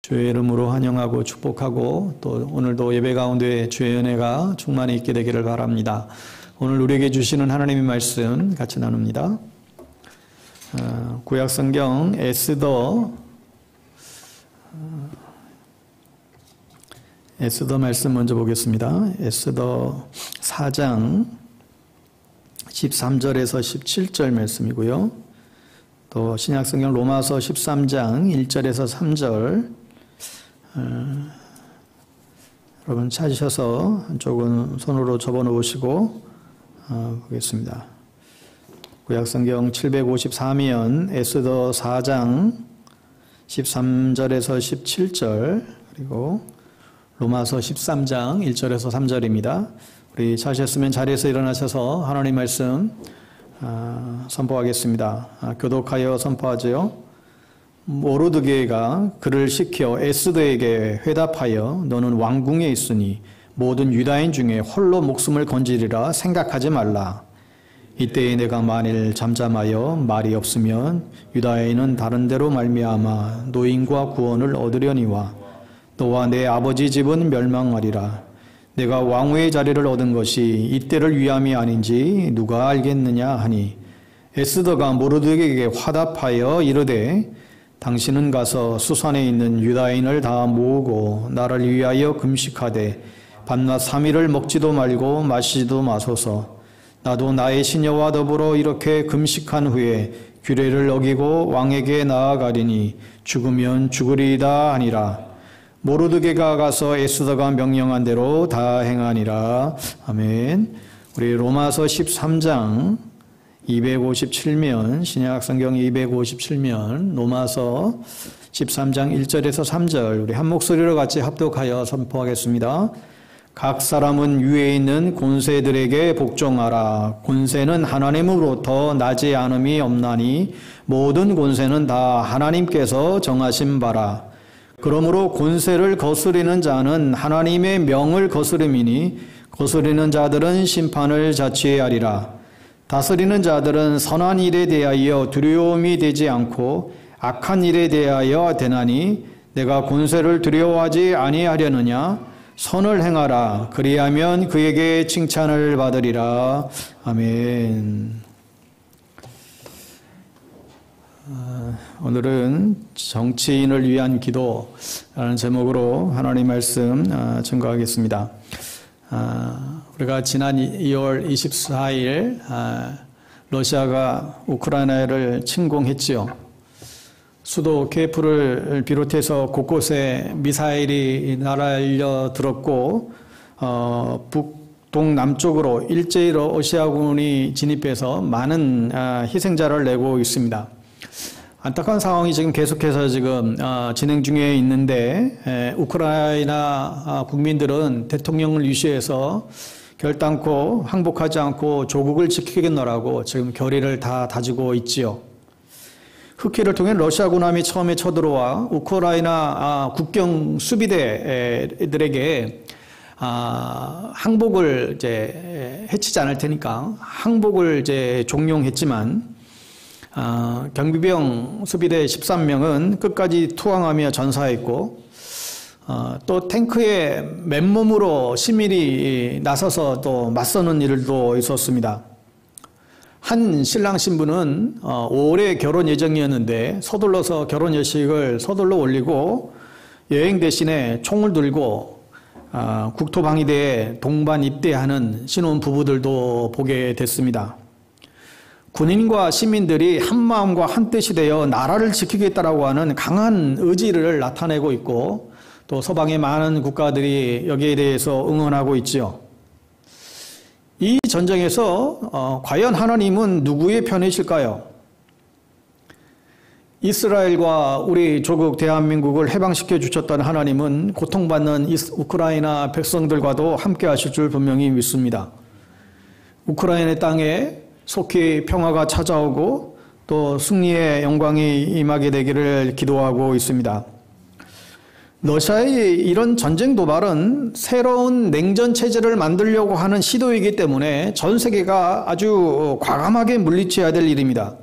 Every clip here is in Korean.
주의 이름으로 환영하고 축복하고 또 오늘도 예배 가운데 주의 은혜가 충만히 있게 되기를 바랍니다. 오늘 우리에게 주시는 하나님의 말씀 같이 나눕니다. 구약성경 에스더 말씀 먼저 보겠습니다. 에스더 4장 13절에서 17절 말씀이고요. 또 신약성경 로마서 13장 1절에서 3절 여러분 찾으셔서 한쪽은 손으로 접어놓으시고 보겠습니다. 구약성경 754면 에스더 4장 13절에서 17절 그리고 로마서 13장 1절에서 3절입니다. 우리 찾으셨으면 자리에서 일어나셔서 하나님 말씀 선포하겠습니다. 교독하여 선포하지요. 모르드게가 그를 시켜 에스더에게 회답하여 너는 왕궁에 있으니 모든 유다인 중에 홀로 목숨을 건지리라 생각하지 말라. 이때에 내가 만일 잠잠하여 말이 없으면 유다인은 다른 데로 말미암아 노임과 구원을 얻으려니와 너와 내 아버지 집은 멸망하리라. 내가 왕후의 자리를 얻은 것이 이때를 위함이 아닌지 누가 알겠느냐 하니 에스더가 모르드게에게 화답하여 이르되 당신은 가서 수산에 있는 유다인을 다 모으고 나를 위하여 금식하되 밤낮 3일을 먹지도 말고 마시지도 마소서. 나도 나의 시녀와 더불어 이렇게 금식한 후에 규례를 어기고 왕에게 나아가리니 죽으면 죽으리이다 하니라. 모르드게가 가서 에스더가 명령한 대로 다 행하니라. 아멘. 우리 로마서 13장 257면 신약성경 257면 로마서 13장 1절에서 3절 우리 한 목소리로 같이 합독하여 선포하겠습니다. 각 사람은 위에 있는 권세들에게 복종하라. 권세는 하나님으로부터 나지 않음이 없나니 모든 권세는 다 하나님께서 정하신 바라. 그러므로 권세를 거스리는 자는 하나님의 명을 거스름이니 거스리는 자들은 심판을 자취하리라. 다스리는 자들은 선한 일에 대하여 두려움이 되지 않고 악한 일에 대하여 되나니 내가 권세를 두려워하지 아니하려느냐. 선을 행하라. 그리하면 그에게 칭찬을 받으리라. 아멘. 오늘은 정치인을 위한 기도라는 제목으로 하나님 말씀 증거하겠습니다. 우리가 지난 2월 24일 러시아가 우크라이나를 침공했지요. 수도 키예프를 비롯해서 곳곳에 미사일이 날아들어 들었고 북동남쪽으로 일제히 러시아군이 진입해서 많은 희생자를 내고 있습니다. 안타까운 상황이 지금 계속해서 지금 진행 중에 있는데 우크라이나 국민들은 대통령을 유시해서 결단코 항복하지 않고 조국을 지키겠노라고 지금 결의를 다 다지고 있지요. 흑해를 통해 러시아 군함이 처음에 쳐들어와 우크라이나 국경 수비대들에게 항복을 이제 해치지 않을 테니까 항복을 이제 종용했지만 경비병 수비대 13명은 끝까지 투항하며 전사했고 또 탱크에 맨몸으로 시민이 나서서 또 맞서는 일도 있었습니다. 한 신랑 신부는 5월에 결혼 예정이었는데 서둘러서 결혼여식을 서둘러 올리고 여행 대신에 총을 들고 국토방위대에 동반 입대하는 신혼 부부들도 보게 됐습니다. 군인과 시민들이 한마음과 한뜻이 되어 나라를 지키겠다라고 하는 강한 의지를 나타내고 있고 또 서방의 많은 국가들이 여기에 대해서 응원하고 있지요. 이 전쟁에서 과연 하나님은 누구의 편이실까요? 이스라엘과 우리 조국 대한민국을 해방시켜 주셨던 하나님은 고통받는 우크라이나 백성들과도 함께 하실 줄 분명히 믿습니다. 우크라이나 땅에 속히 평화가 찾아오고 또 승리의 영광이 임하게 되기를 기도하고 있습니다. 러시아의 이런 전쟁 도발은 새로운 냉전 체제를 만들려고 하는 시도이기 때문에 전 세계가 아주 과감하게 물리쳐야 될 일입니다.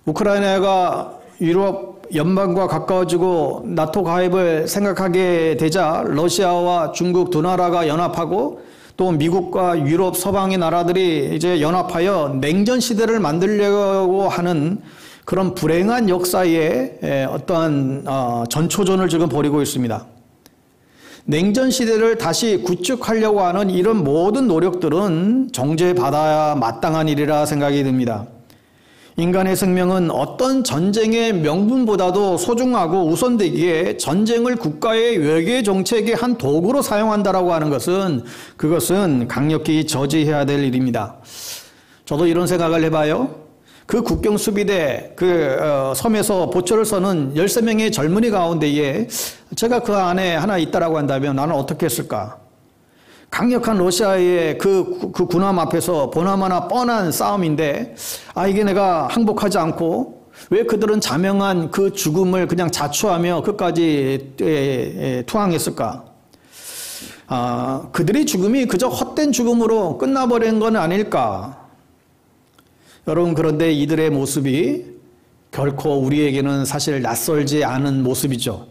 우크라이나가 유럽 연방과 가까워지고 나토 가입을 생각하게 되자 러시아와 중국 두 나라가 연합하고 또 미국과 유럽 서방의 나라들이 이제 연합하여 냉전 시대를 만들려고 하는 그런 불행한 역사에 어떠한 전초전을 지금 벌이고 있습니다. 냉전 시대를 다시 구축하려고 하는 이런 모든 노력들은 정죄받아야 마땅한 일이라 생각이 듭니다. 인간의 생명은 어떤 전쟁의 명분보다도 소중하고 우선되기에 전쟁을 국가의 외교 정책의 한 도구로 사용한다라고 하는 것은 그것은 강력히 저지해야 될 일입니다. 저도 이런 생각을 해봐요. 그 국경 수비대 섬에서 보초를 서는 13명의 젊은이 가운데에 제가 그 안에 하나 있다라고 한다면 나는 어떻게 했을까? 강력한 러시아의 그 군함 앞에서 보나마나 뻔한 싸움인데 이게 내가 항복하지 않고 왜 그들은 자명한 그 죽음을 그냥 자초하며 끝까지 투항했을까? 그들의 죽음이 그저 헛된 죽음으로 끝나버린 건 아닐까? 여러분, 그런데 이들의 모습이 결코 우리에게는 사실 낯설지 않은 모습이죠.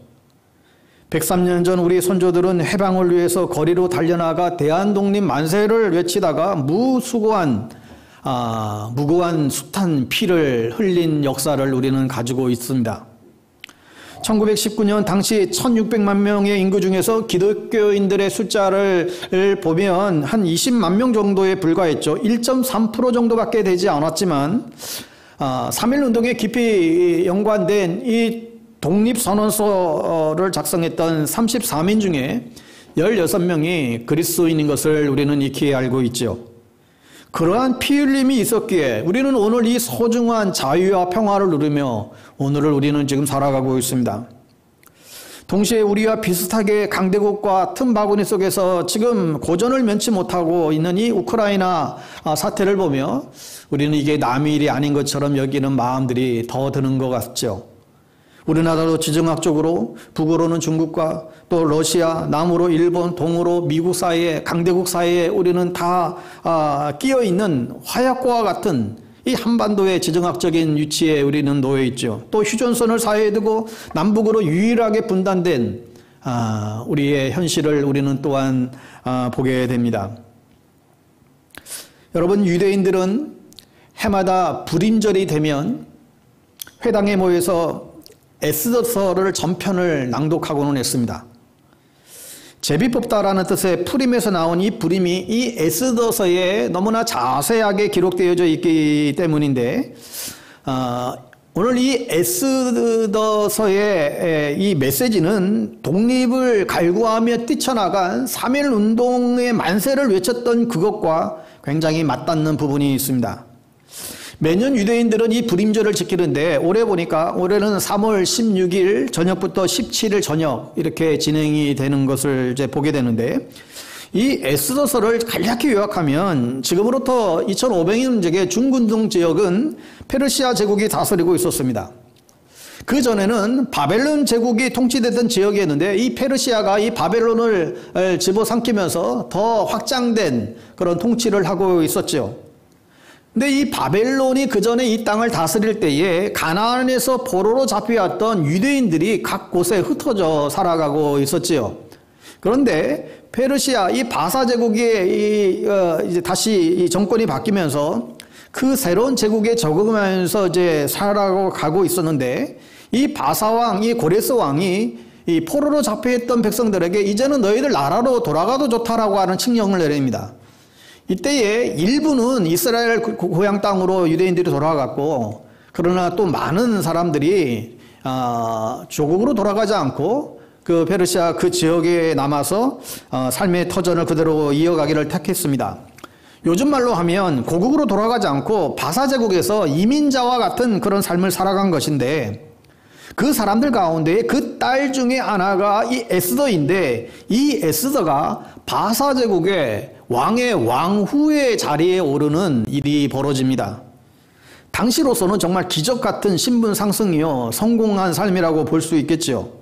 103년 전 우리 선조들은 해방을 위해서 거리로 달려나가 대한독립 만세를 외치다가 무고한 숱한 피를 흘린 역사를 우리는 가지고 있습니다. 1919년 당시 1600만 명의 인구 중에서 기독교인들의 숫자를 보면 한 20만 명 정도에 불과했죠. 1.3% 정도밖에 되지 않았지만 3.1운동에 깊이 연관된 이 독립선언서를 작성했던 34민 중에 16명이 그리스도인인 것을 우리는 익히 알고 있죠. 그러한 피 흘림이 있었기에 우리는 오늘 이 소중한 자유와 평화를 누리며 오늘을 우리는 지금 살아가고 있습니다. 동시에 우리와 비슷하게 강대국과 틈바구니 속에서 지금 고전을 면치 못하고 있는 이 우크라이나 사태를 보며 우리는 이게 남의 일이 아닌 것처럼 여기는 마음들이 더 드는 것 같죠. 우리나라도 지정학적으로 북으로는 중국과 또 러시아, 남으로 일본, 동으로 미국 사이에 강대국 사이에 우리는 다 끼어 있는 화약고와 같은 이 한반도의 지정학적인 위치에 우리는 놓여 있죠. 또 휴전선을 사이에 두고 남북으로 유일하게 분단된 우리의 현실을 우리는 또한 보게 됩니다. 여러분, 유대인들은 해마다 불임절이 되면 회당에 모여서 에스더서를 전편을 낭독하고는 했습니다. 제비 뽑다라는 뜻의 풀임에서 나온 이 불임이 이 에스더서에 너무나 자세하게 기록되어져 있기 때문인데 오늘 이 에스더서의 이 메시지는 독립을 갈구하며 뛰쳐나간 3.1운동의 만세를 외쳤던 그것과 굉장히 맞닿는 부분이 있습니다. 매년 유대인들은 이 불임절을 지키는데 올해 보니까 올해는 3월 16일 저녁부터 17일 저녁 이렇게 진행이 되는 것을 이제 보게 되는데 이 에스더서를 간략히 요약하면 지금으로부터 2500년 전의 중근동 지역은 페르시아 제국이 다스리고 있었습니다. 그 전에는 바벨론 제국이 통치되던 지역이었는데 이 페르시아가 이 바벨론을 집어삼키면서 더 확장된 그런 통치를 하고 있었죠. 근데 이 바벨론이 그 전에 이 땅을 다스릴 때에 가나안에서 포로로 잡혀왔던 유대인들이 각 곳에 흩어져 살아가고 있었지요. 그런데 페르시아 이 바사 제국이 이제 다시 이 정권이 바뀌면서 그 새로운 제국에 적응하면서 이제 살아가고 있었는데 이 바사 왕, 이 고레스 왕이 이 포로로 잡혀있던 백성들에게 이제는 너희들 나라로 돌아가도 좋다라고 하는 칙령을 내립니다. 이때에 일부는 이스라엘 고향 땅으로 유대인들이 돌아갔고 그러나 또 많은 사람들이 조국으로 돌아가지 않고 그 페르시아 그 지역에 남아서 삶의 터전을 그대로 이어가기를 택했습니다. 요즘 말로 하면 고국으로 돌아가지 않고 바사 제국에서 이민자와 같은 그런 삶을 살아간 것인데 그 사람들 가운데 그 딸 중에 하나가 이 에스더인데 이 에스더가 바사 제국의 왕의 왕후의 자리에 오르는 일이 벌어집니다. 당시로서는 정말 기적 같은 신분 상승이요 성공한 삶이라고 볼 수 있겠죠.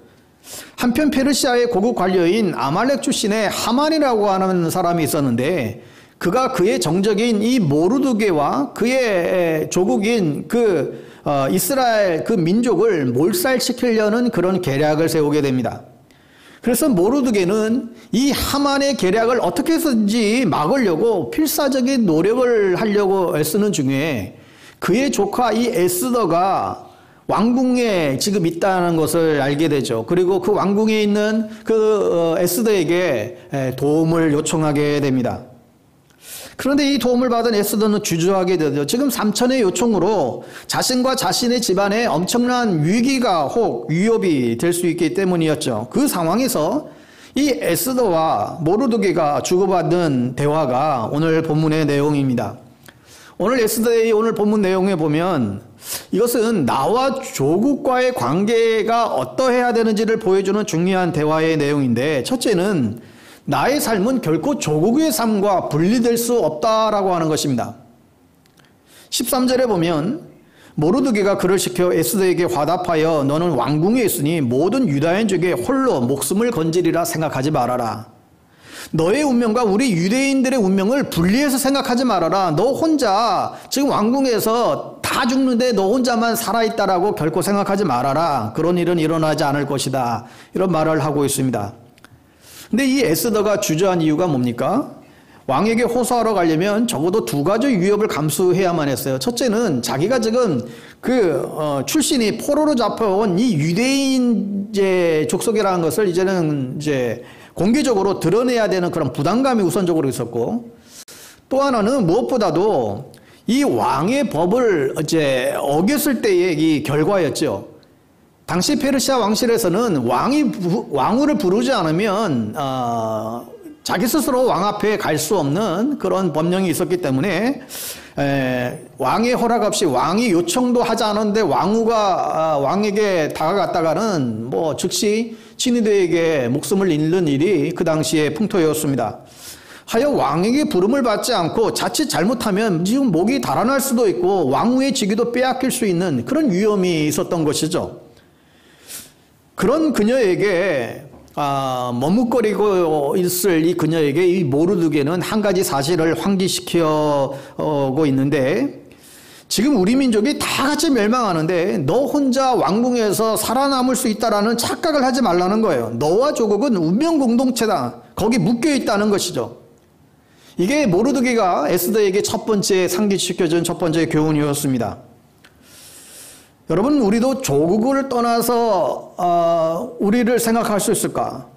한편 페르시아의 고급 관료인 아말렉 출신의 하만이라고 하는 사람이 있었는데 그가 그의 정적인 이 모르드게와 그의 조국인 그 이스라엘 그 민족을 몰살시키려는 그런 계략을 세우게 됩니다. 그래서 모르드게는 이 하만의 계략을 어떻게 해서든지 막으려고 필사적인 노력을 하려고 애쓰는 중에 그의 조카 이 에스더가 왕궁에 지금 있다는 것을 알게 되죠. 그리고 그 왕궁에 있는 그 에스더에게 도움을 요청하게 됩니다. 그런데 이 도움을 받은 에스더는 주저하게 되죠. 지금 삼천의 요청으로 자신과 자신의 집안에 엄청난 위기가 혹 위협이 될 수 있기 때문이었죠. 그 상황에서 이 에스더와 모르드게가 주고받는 대화가 오늘 본문의 내용입니다. 오늘 에스더의 오늘 본문 내용에 보면 이것은 나와 조국과의 관계가 어떠해야 되는지를 보여주는 중요한 대화의 내용인데, 첫째는 나의 삶은 결코 조국의 삶과 분리될 수 없다라고 하는 것입니다. 13절에 보면 모르드게가 그를 시켜 에스더에게 화답하여 너는 왕궁에 있으니 모든 유다인 중에 홀로 목숨을 건지리라 생각하지 말아라. 너의 운명과 우리 유대인들의 운명을 분리해서 생각하지 말아라. 너 혼자 지금 왕궁에서 다 죽는데 너 혼자만 살아있다라고 결코 생각하지 말아라. 그런 일은 일어나지 않을 것이다. 이런 말을 하고 있습니다. 근데 이 에스더가 주저한 이유가 뭡니까? 왕에게 호소하러 가려면 적어도 두 가지 위협을 감수해야만 했어요. 첫째는 자기가 지금 출신이 포로로 잡혀온 이 유대인 족속이라는 것을 이제는 공개적으로 드러내야 되는 그런 부담감이 우선적으로 있었고, 또 하나는 무엇보다도 이 왕의 법을 어겼을 때의 이 결과였죠. 당시 페르시아 왕실에서는 왕후를 부르지 않으면 자기 스스로 왕 앞에 갈 수 없는 그런 법령이 있었기 때문에 왕의 허락 없이 왕이 요청도 하지 않았는데 왕후가 왕에게 다가갔다가는 즉시 친위대에게 목숨을 잃는 일이 그 당시에 풍토였습니다. 하여 왕에게 부름을 받지 않고 자칫 잘못하면 지금 목이 달아날 수도 있고 왕후의 직위도 빼앗길 수 있는 그런 위험이 있었던 것이죠. 그런 그녀에게 머뭇거리고 있을 이 그녀에게 이 모르드게는 한 가지 사실을 환기시키고 있는데, 지금 우리 민족이 다 같이 멸망하는데 너 혼자 왕궁에서 살아남을 수 있다라는 착각을 하지 말라는 거예요. 너와 조국은 운명 공동체다. 거기 묶여 있다는 것이죠. 이게 모르드게가 에스더에게 첫 번째 상기시켜준 첫 번째 교훈이었습니다. 여러분, 우리도 조국을 떠나서 우리를 생각할 수 있을까?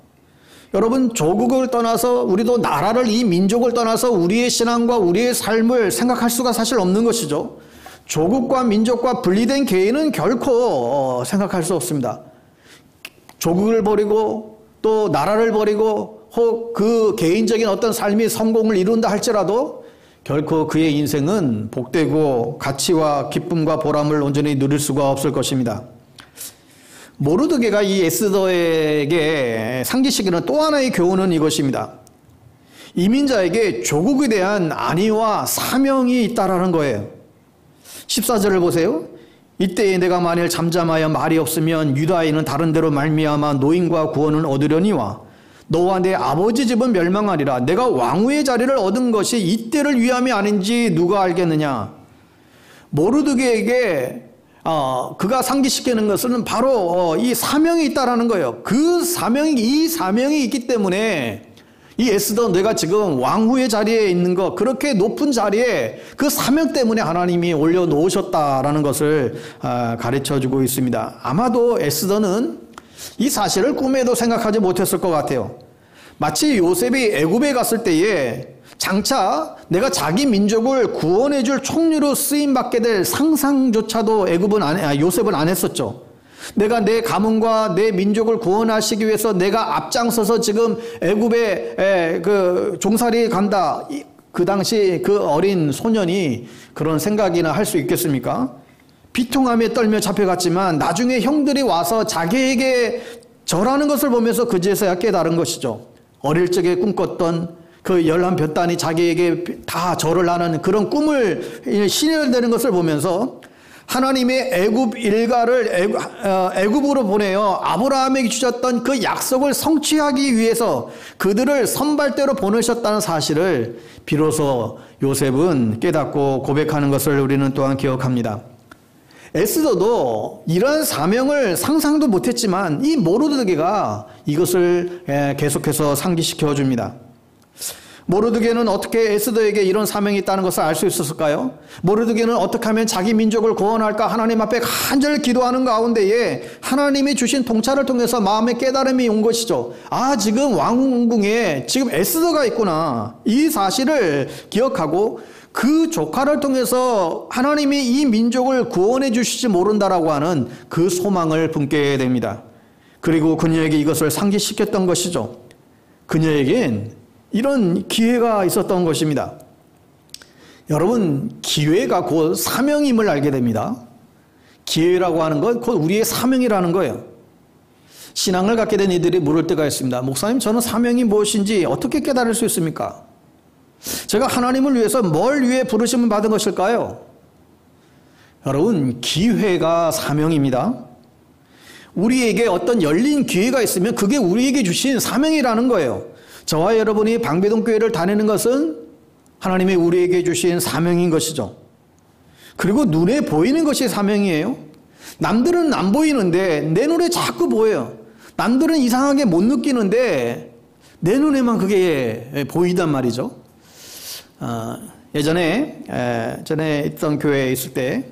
여러분, 조국을 떠나서 우리도 나라를, 이 민족을 떠나서 우리의 신앙과 우리의 삶을 생각할 수가 사실 없는 것이죠. 조국과 민족과 분리된 개인은 결코 생각할 수 없습니다. 조국을 버리고 또 나라를 버리고 혹 그 개인적인 어떤 삶이 성공을 이룬다 할지라도 결코 그의 인생은 복되고 가치와 기쁨과 보람을 온전히 누릴 수가 없을 것입니다. 모르드게가 이 에스더에게 상기시키는 또 하나의 교훈은 이것입니다. 이민자에게 조국에 대한 안위와 사명이 있다라는 거예요. 14절을 보세요. 이때에 내가 만일 잠잠하여 말이 없으면 유다인은 다른 데로 말미암아 노임과 구원을 얻으려니와 너와 내 아버지 집은 멸망하리라. 내가 왕후의 자리를 얻은 것이 이때를 위함이 아닌지 누가 알겠느냐. 모르드게에게 그가 상기시키는 것은 바로 이 사명이 있다라는 거예요. 이 사명이 있기 때문에 이 에스더, 내가 지금 왕후의 자리에 있는 것, 그렇게 높은 자리에 그 사명 때문에 하나님이 올려놓으셨다라는 것을 가르쳐주고 있습니다. 아마도 에스더는 이 사실을 꿈에도 생각하지 못했을 것 같아요. 마치 요셉이 애굽에 갔을 때에 장차 내가 자기 민족을 구원해줄 총리로 쓰임받게 될 상상조차도 요셉은 안 했었죠. 내가 내 가문과 내 민족을 구원하시기 위해서 내가 앞장서서 지금 애굽에 종살이 간다. 그 당시 그 어린 소년이 그런 생각이나 할 수 있겠습니까? 비통함에 떨며 잡혀갔지만 나중에 형들이 와서 자기에게 절하는 것을 보면서 그제서야 깨달은 것이죠. 어릴 적에 꿈꿨던 그 11볕단이 자기에게 다 절을 하는 그런 꿈을 실현되는 것을 보면서 하나님의 애굽 일가를 애굽으로 보내어 아브라함에게 주셨던 그 약속을 성취하기 위해서 그들을 선발대로 보내셨다는 사실을 비로소 요셉은 깨닫고 고백하는 것을 우리는 또한 기억합니다. 에스더도 이러한 사명을 상상도 못했지만 이 모르드게가 이것을 계속해서 상기시켜 줍니다. 모르드게는 어떻게 에스더에게 이런 사명이 있다는 것을 알 수 있었을까요? 모르드게는 어떻게 하면 자기 민족을 구원할까 하나님 앞에 간절히 기도하는 가운데에 하나님이 주신 통찰을 통해서 마음의 깨달음이 온 것이죠. 아, 지금 왕궁에 지금 에스더가 있구나. 이 사실을 기억하고 그 조카를 통해서 하나님이 이 민족을 구원해 주실지 모른다라고 하는 그 소망을 품게 됩니다. 그리고 그녀에게 이것을 상기시켰던 것이죠. 그녀에겐 이런 기회가 있었던 것입니다. 여러분, 기회가 곧 사명임을 알게 됩니다. 기회라고 하는 건 곧 우리의 사명이라는 거예요. 신앙을 갖게 된 이들이 물을 때가 있습니다. 목사님, 저는 사명이 무엇인지 어떻게 깨달을 수 있습니까? 제가 하나님을 위해서 뭘 위해 부르심을 받은 것일까요? 여러분, 기회가 사명입니다. 우리에게 어떤 열린 기회가 있으면 그게 우리에게 주신 사명이라는 거예요. 저와 여러분이 방배동교회를 다니는 것은 하나님이 우리에게 주신 사명인 것이죠. 그리고 눈에 보이는 것이 사명이에요. 남들은 안 보이는데 내 눈에 자꾸 보여요. 남들은 이상하게 못 느끼는데 내 눈에만 그게 보이단 말이죠. 전에 있던 교회에 있을 때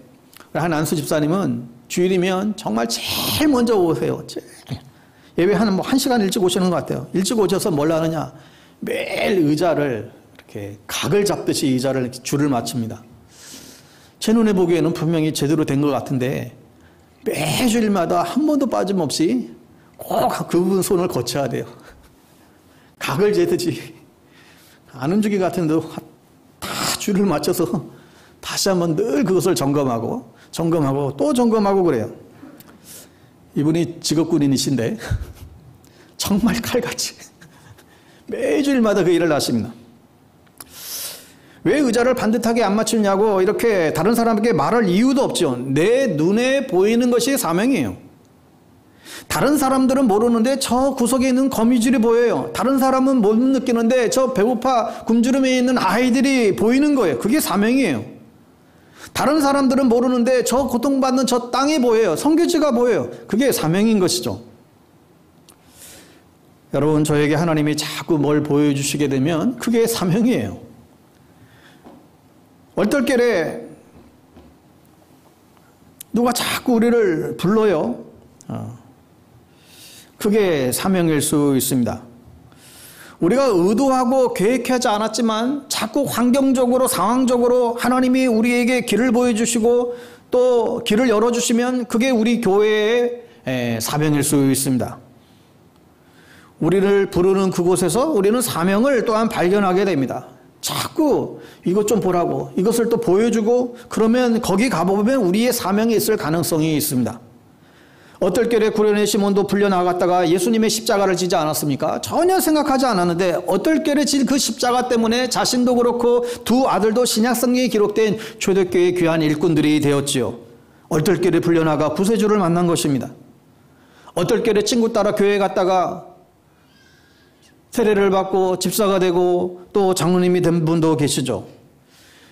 한 안수 집사님은 주일이면 정말 제일 먼저 오세요. 예배 한 1시간 일찍 오시는 것 같아요. 일찍 오셔서 뭘 하느냐. 매일 의자를 이렇게 각을 잡듯이 의자를 줄을 맞춥니다. 제 눈에 보기에는 분명히 제대로 된 것 같은데 매주일마다 한 번도 빠짐없이 꼭 그분 손을 거쳐야 돼요. 각을 재듯이 안 움직이 같은데도 다 줄을 맞춰서 다시 한번 늘 그것을 점검하고 또 점검하고 그래요. 이분이 직업군인이신데 정말 칼같이 매주일마다 그 일을 하십니다. 왜 의자를 반듯하게 안 맞추냐고 이렇게 다른 사람에게 말할 이유도 없죠. 내 눈에 보이는 것이 사명이에요. 다른 사람들은 모르는데 저 구석에 있는 거미줄이 보여요. 다른 사람은 못 느끼는데 저 배고파 굶주림에 있는 아이들이 보이는 거예요. 그게 사명이에요. 다른 사람들은 모르는데 저 고통받는 저 땅이 보여요. 선교지가 보여요. 그게 사명인 것이죠. 여러분, 저에게 하나님이 자꾸 뭘 보여주시게 되면 그게 사명이에요. 얼떨결에 누가 자꾸 우리를 불러요. 그게 사명일 수 있습니다. 우리가 의도하고 계획하지 않았지만 자꾸 환경적으로 상황적으로 하나님이 우리에게 길을 보여주시고 또 길을 열어주시면 그게 우리 교회의 사명일 수 있습니다. 우리를 부르는 그곳에서 우리는 사명을 또한 발견하게 됩니다. 자꾸 이것 좀 보라고 이것을 또 보여주고 그러면 거기 가보면 우리의 사명이 있을 가능성이 있습니다. 어떨결에 구레네 시몬도 풀려나갔다가 예수님의 십자가를 지지 않았습니까? 전혀 생각하지 않았는데 어떨결에 진 그 십자가 때문에 자신도 그렇고 두 아들도 신약성경에 기록된 초대교회의 귀한 일꾼들이 되었지요. 어떨결에 풀려나가 구세주를 만난 것입니다. 어떨결에 친구 따라 교회에 갔다가 세례를 받고 집사가 되고 또 장로님이 된 분도 계시죠.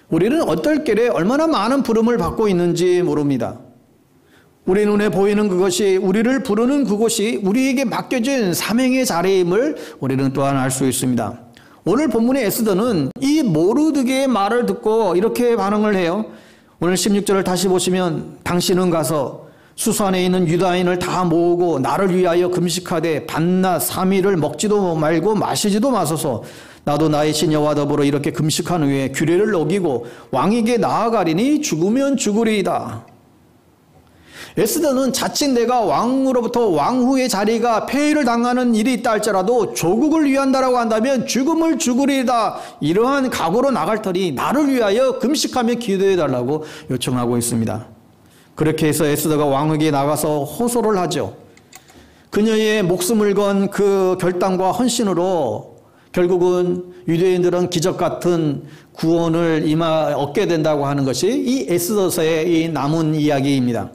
우리는 어떨결에 얼마나 많은 부름을 받고 있는지 모릅니다. 우리 눈에 보이는 그것이 우리를 부르는 그곳이 우리에게 맡겨진 사명의 자리임을 우리는 또한 알 수 있습니다. 오늘 본문의 에스더는 이 모르드게의 말을 듣고 이렇게 반응을 해요. 오늘 16절을 다시 보시면 당신은 가서 수산에 있는 유다인을 다 모으고 나를 위하여 금식하되 밤낮 3일을 먹지도 말고 마시지도 마소서. 나도 나의 신 여호와 더불어 이렇게 금식한 후에 규례를 어기고 왕에게 나아가리니 죽으면 죽으리이다. 에스더는 자칫 내가 왕으로부터 왕후의 자리가 폐위를 당하는 일이 있다 할지라도 조국을 위한다라고 한다면 죽음을 죽으리이다. 이러한 각오로 나갈 터니 나를 위하여 금식하며 기도해달라고 요청하고 있습니다. 그렇게 해서 에스더가 왕에게 나가서 호소를 하죠. 그녀의 목숨을 건 그 결단과 헌신으로 결국은 유대인들은 기적 같은 구원을 얻게 된다고 하는 것이 이 에스더서의 이 남은 이야기입니다.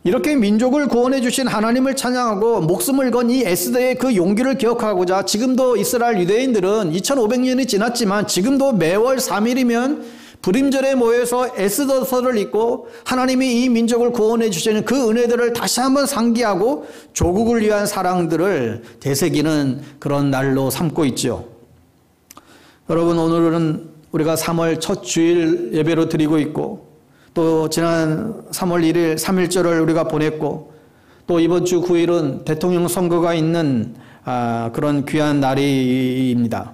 이렇게 민족을 구원해 주신 하나님을 찬양하고 목숨을 건 이 에스더의 그 용기를 기억하고자 지금도 이스라엘 유대인들은 2500년이 지났지만 지금도 매월 3일이면 불임절에 모여서 에스더서를 읽고 하나님이 이 민족을 구원해 주시는 그 은혜들을 다시 한번 상기하고 조국을 위한 사랑들을 되새기는 그런 날로 삼고 있죠. 여러분, 오늘은 우리가 3월 첫 주일 예배로 드리고 있고, 또 지난 3월 1일 3.1절을 우리가 보냈고, 또 이번 주 9일은 대통령 선거가 있는 그런 귀한 날입니다.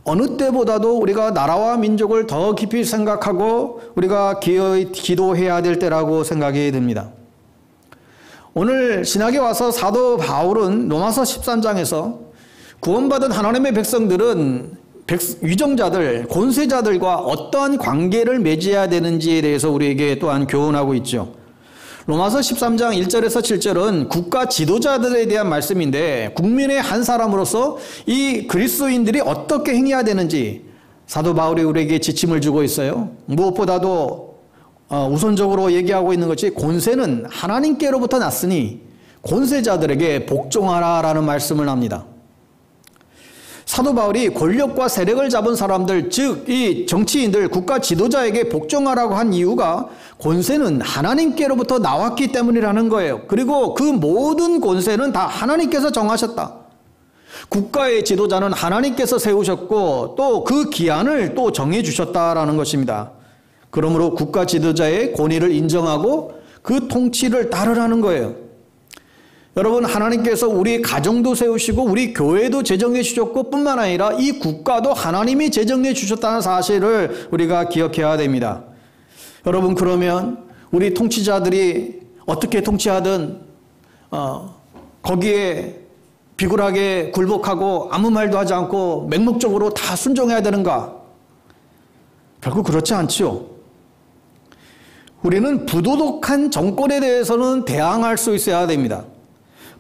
어느 때보다도 우리가 나라와 민족을 더 깊이 생각하고 우리가 기도해야 될 때라고 생각이 듭니다. 오늘 신학에 와서 사도 바울은 로마서 13장에서 구원받은 하나님의 백성들은 위정자들, 권세자들과 어떠한 관계를 맺어야 되는지에 대해서 우리에게 또한 교훈하고 있죠. 로마서 13장 1절에서 7절은 국가 지도자들에 대한 말씀인데, 국민의 한 사람으로서 이 그리스도인들이 어떻게 행해야 되는지 사도 바울이 우리에게 지침을 주고 있어요. 무엇보다도 우선적으로 얘기하고 있는 것이 권세는 하나님께로부터 났으니 권세자들에게 복종하라라는 말씀을 합니다. 사도 바울이 권력과 세력을 잡은 사람들, 즉 이 정치인들, 국가 지도자에게 복종하라고 한 이유가 권세는 하나님께로부터 나왔기 때문이라는 거예요. 그리고 그 모든 권세는 다 하나님께서 정하셨다. 국가의 지도자는 하나님께서 세우셨고 또 그 기한을 또 정해주셨다라는 것입니다. 그러므로 국가 지도자의 권위를 인정하고 그 통치를 따르라는 거예요. 여러분, 하나님께서 우리 가정도 세우시고 우리 교회도 제정해 주셨고 뿐만 아니라 이 국가도 하나님이 제정해 주셨다는 사실을 우리가 기억해야 됩니다. 여러분, 그러면 우리 통치자들이 어떻게 통치하든 거기에 비굴하게 굴복하고 아무 말도 하지 않고 맹목적으로 다 순종해야 되는가? 결국 그렇지 않죠. 우리는 부도덕한 정권에 대해서는 대항할 수 있어야 됩니다.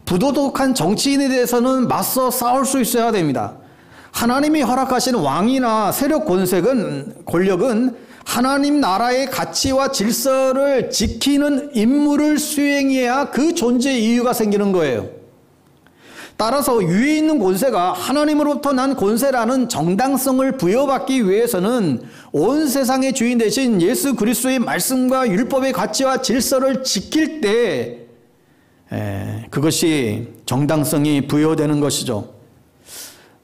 부도덕한 정치인에 대해서는 맞서 싸울 수 있어야 됩니다. 하나님이 허락하신 왕이나 세력 권력은 하나님 나라의 가치와 질서를 지키는 임무를 수행해야 그 존재의 이유가 생기는 거예요. 따라서 위에 있는 권세가 하나님으로부터 난 권세라는 정당성을 부여받기 위해서는 온 세상의 주인 되신 예수 그리스도의 말씀과 율법의 가치와 질서를 지킬 때 그것이 정당성이 부여되는 것이죠.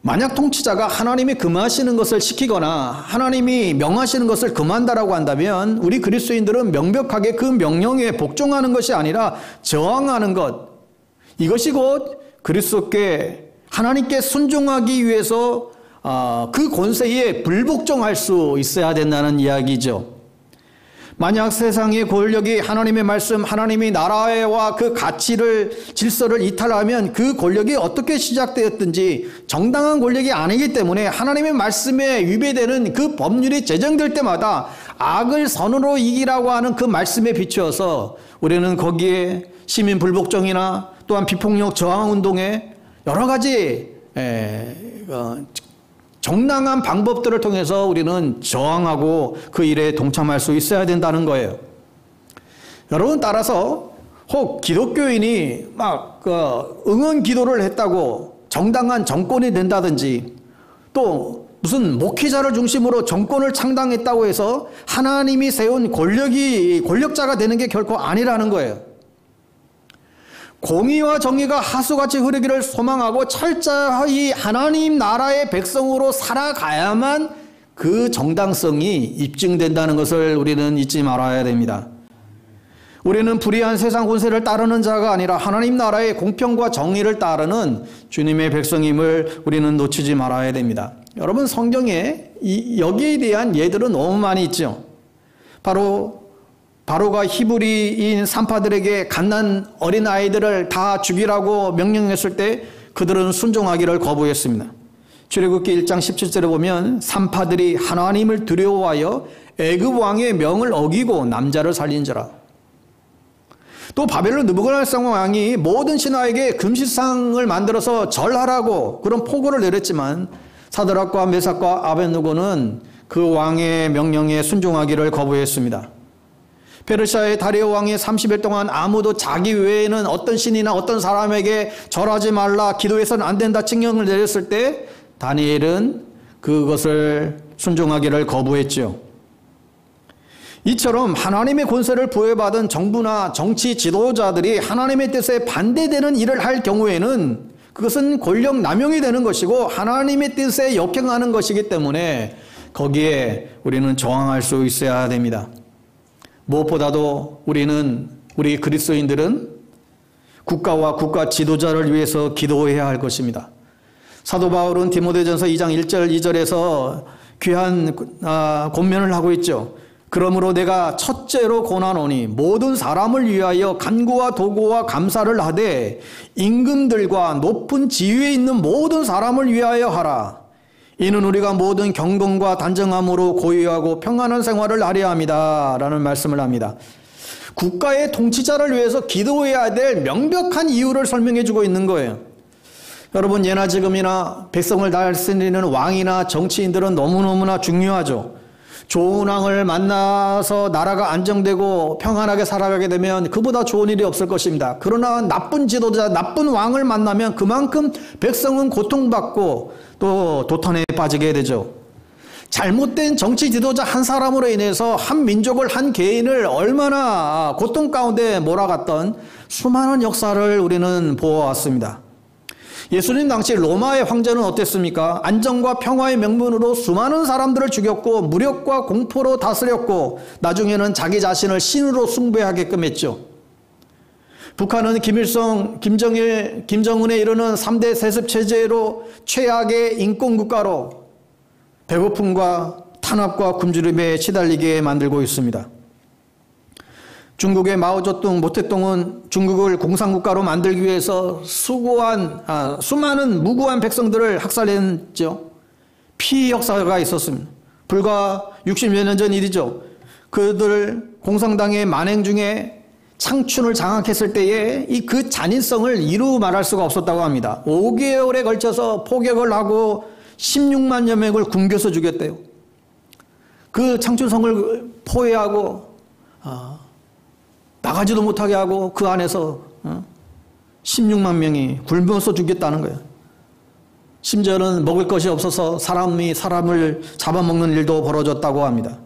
만약 통치자가 하나님이 금하시는 것을 시키거나 하나님이 명하시는 것을 금한다라고 한다면 우리 그리스도인들은 명백하게 그 명령에 복종하는 것이 아니라 저항하는 것, 이것이 곧 그리스도께 하나님께 순종하기 위해서 그 권세에 불복종할 수 있어야 된다는 이야기죠. 만약 세상의 권력이 하나님의 말씀, 하나님의 나라와 그 가치를, 질서를 이탈하면 그 권력이 어떻게 시작되었든지 정당한 권력이 아니기 때문에 하나님의 말씀에 위배되는 그 법률이 제정될 때마다 악을 선으로 이기라고 하는 그 말씀에 비추어서 우리는 거기에 시민 불복종이나 또한 비폭력 저항 운동에 여러 가지 정당한 방법들을 통해서 우리는 저항하고 그 일에 동참할 수 있어야 된다는 거예요. 여러분, 따라서 혹 기독교인이 막 응원 기도를 했다고 정당한 정권이 된다든지 또 무슨 목회자를 중심으로 정권을 창당했다고 해서 하나님이 세운 권력자가 되는 게 결코 아니라는 거예요. 공의와 정의가 하수같이 흐르기를 소망하고 철저히 하나님 나라의 백성으로 살아가야만 그 정당성이 입증된다는 것을 우리는 잊지 말아야 됩니다. 우리는 불의한 세상 권세를 따르는 자가 아니라 하나님 나라의 공평과 정의를 따르는 주님의 백성임을 우리는 놓치지 말아야 됩니다. 여러분, 성경에 여기에 대한 예들은 너무 많이 있죠. 바로가 히브리인 산파들에게 갓난 어린 아이들을 다 죽이라고 명령했을 때 그들은 순종하기를 거부했습니다. 출애굽기 1장 17절에 보면 산파들이 하나님을 두려워하여 애굽 왕의 명을 어기고 남자를 살린지라. 또 바벨론 느부갓네살 왕이 모든 신하에게 금시상을 만들어서 절하라고 그런 포고를 내렸지만 사드락과 메삭과 아벳느고는 그 왕의 명령에 순종하기를 거부했습니다. 페르시아의 다리오 왕이 30일 동안 아무도 자기 외에는 어떤 신이나 어떤 사람에게 절하지 말라, 기도해서는 안 된다 칙령을 내렸을 때 다니엘은 그것을 순종하기를 거부했죠. 이처럼 하나님의 권세를 부여받은 정부나 정치 지도자들이 하나님의 뜻에 반대되는 일을 할 경우에는 그것은 권력 남용이 되는 것이고 하나님의 뜻에 역행하는 것이기 때문에 거기에 우리는 저항할 수 있어야 됩니다. 무엇보다도 우리 그리스도인들은 국가와 국가 지도자를 위해서 기도해야 할 것입니다. 사도 바울은 디모데전서 2장 1절 2절에서 귀한 권면을 하고 있죠. 그러므로 내가 첫째로 권하노니 모든 사람을 위하여 간구와 도구와 감사를 하되 임금들과 높은 지위에 있는 모든 사람을 위하여 하라. 이는 우리가 모든 경건과 단정함으로 고유하고 평안한 생활을 하려 함이다 라는 말씀을 합니다. 국가의 통치자를 위해서 기도해야 될 명백한 이유를 설명해 주고 있는 거예요. 여러분, 예나 지금이나 백성을 다스리는 왕이나 정치인들은 너무너무나 중요하죠. 좋은 왕을 만나서 나라가 안정되고 평안하게 살아가게 되면 그보다 좋은 일이 없을 것입니다. 그러나 나쁜 지도자, 나쁜 왕을 만나면 그만큼 백성은 고통받고 또 도탄에 빠지게 되죠. 잘못된 정치 지도자 한 사람으로 인해서 한 민족을, 한 개인을 얼마나 고통 가운데 몰아갔던 수많은 역사를 우리는 보아왔습니다. 예수님 당시 로마의 황제는 어땠습니까? 안정과 평화의 명분으로 수많은 사람들을 죽였고 무력과 공포로 다스렸고 나중에는 자기 자신을 신으로 숭배하게끔 했죠. 북한은 김일성, 김정은에 이르는 3대 세습체제로 최악의 인권국가로 배고픔과 탄압과 굶주림에 시달리게 만들고 있습니다. 중국의 마오쩌둥, 모택동은 중국을 공산국가로 만들기 위해서 수많은 무고한 백성들을 학살했죠. 피해 역사가 있었습니다. 불과 60여 년 전 일이죠. 그들 공산당의 만행 중에 창춘을 장악했을 때에 그 잔인성을 이루 말할 수가 없었다고 합니다. 5개월에 걸쳐서 포격을 하고 16만여 명을 굶겨서 죽였대요. 그 창춘성을 포위하고 나가지도 못하게 하고 그 안에서 16만 명이 굶어서 죽였다는 거예요. 심지어는 먹을 것이 없어서 사람이 사람을 잡아먹는 일도 벌어졌다고 합니다.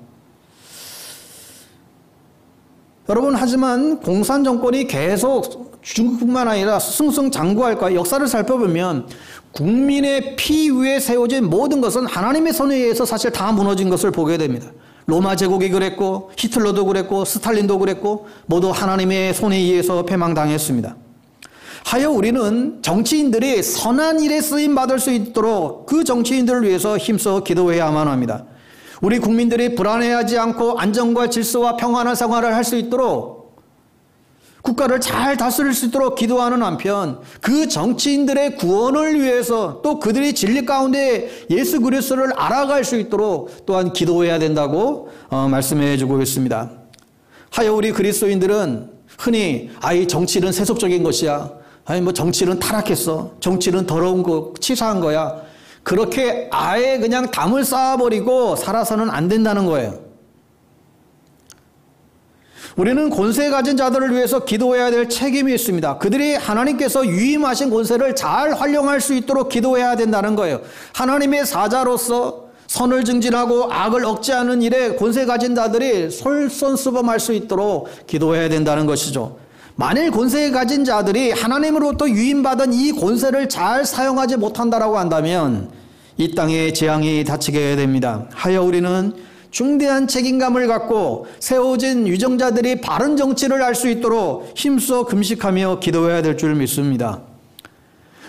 여러분, 하지만 공산 정권이 계속 중국뿐만 아니라 승승장구할 거예요. 역사를 살펴보면 국민의 피 위에 세워진 모든 것은 하나님의 손에 의해서 사실 다 무너진 것을 보게 됩니다. 로마 제국이 그랬고 히틀러도 그랬고 스탈린도 그랬고 모두 하나님의 손에 의해서 패망당했습니다. 하여 우리는 정치인들이 선한 일에 쓰임받을 수 있도록 그 정치인들을 위해서 힘써 기도해야만 합니다. 우리 국민들이 불안해하지 않고 안정과 질서와 평안한 생활을 할 수 있도록 국가를 잘 다스릴 수 있도록 기도하는 한편 그 정치인들의 구원을 위해서 또 그들이 진리 가운데 예수 그리스도를 알아갈 수 있도록 또한 기도해야 된다고 말씀해 주고 있습니다. 하여 우리 그리스도인들은 흔히 이 정치는 세속적인 것이야. 정치는 타락했어. 정치는 더러운 거, 치사한 거야. 그렇게 아예 그냥 담을 쌓아버리고 살아서는 안 된다는 거예요. 우리는 권세 가진 자들을 위해서 기도해야 될 책임이 있습니다. 그들이 하나님께서 유임하신 권세를 잘 활용할 수 있도록 기도해야 된다는 거예요. 하나님의 사자로서 선을 증진하고 악을 억제하는 일에 권세 가진 자들이 솔선수범할 수 있도록 기도해야 된다는 것이죠. 만일 권세 가진 자들이 하나님으로부터 유임받은 이 권세를 잘 사용하지 못한다라고 한다면 이 땅에 재앙이 닥치게 됩니다. 하여 우리는 중대한 책임감을 갖고 세워진 유정자들이 바른 정치를 할 수 있도록 힘써 금식하며 기도해야 될 줄 믿습니다.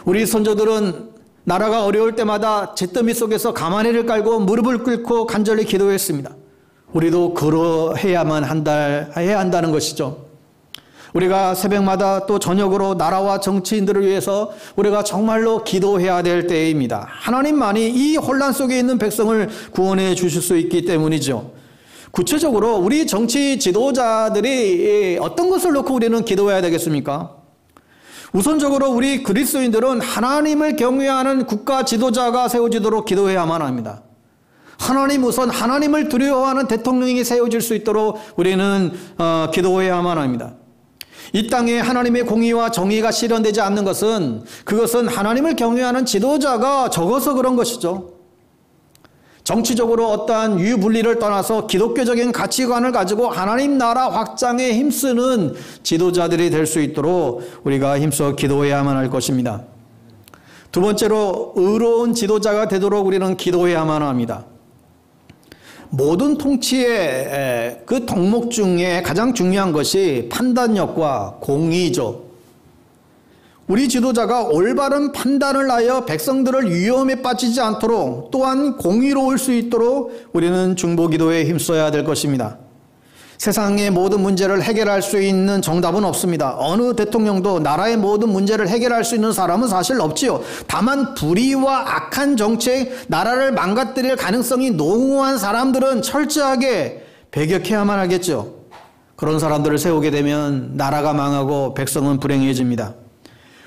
우리 선조들은 나라가 어려울 때마다 잿더미 속에서 가마니를 깔고 무릎을 꿇고 간절히 기도했습니다. 우리도 그러해야만 해야 한다는 것이죠. 우리가 새벽마다 또 저녁으로 나라와 정치인들을 위해서 우리가 정말로 기도해야 될 때입니다. 하나님만이 이 혼란 속에 있는 백성을 구원해 주실 수 있기 때문이죠. 구체적으로 우리 정치 지도자들이 어떤 것을 놓고 우리는 기도해야 되겠습니까? 우선적으로 우리 그리스도인들은 하나님을 경외하는 국가 지도자가 세워지도록 기도해야만 합니다. 하나님 우선 하나님을 두려워하는 대통령이 세워질 수 있도록 우리는 기도해야만 합니다. 이 땅에 하나님의 공의와 정의가 실현되지 않는 것은 그것은 하나님을 경외하는 지도자가 적어서 그런 것이죠. 정치적으로 어떠한 유분리를 떠나서 기독교적인 가치관을 가지고 하나님 나라 확장에 힘쓰는 지도자들이 될 수 있도록 우리가 힘써 기도해야만 할 것입니다. 두 번째로 의로운 지도자가 되도록 우리는 기도해야만 합니다. 모든 통치의 그 덕목 중에 가장 중요한 것이 판단력과 공의죠. 우리 지도자가 올바른 판단을 하여 백성들을 위험에 빠지지 않도록 또한 공의로울 수 있도록 우리는 중보기도에 힘써야 될 것입니다. 세상의 모든 문제를 해결할 수 있는 정답은 없습니다. 어느 대통령도 나라의 모든 문제를 해결할 수 있는 사람은 사실 없지요. 다만 불의와 악한 정책, 나라를 망가뜨릴 가능성이 농후한 사람들은 철저하게 배격해야만 하겠죠. 그런 사람들을 세우게 되면 나라가 망하고 백성은 불행해집니다.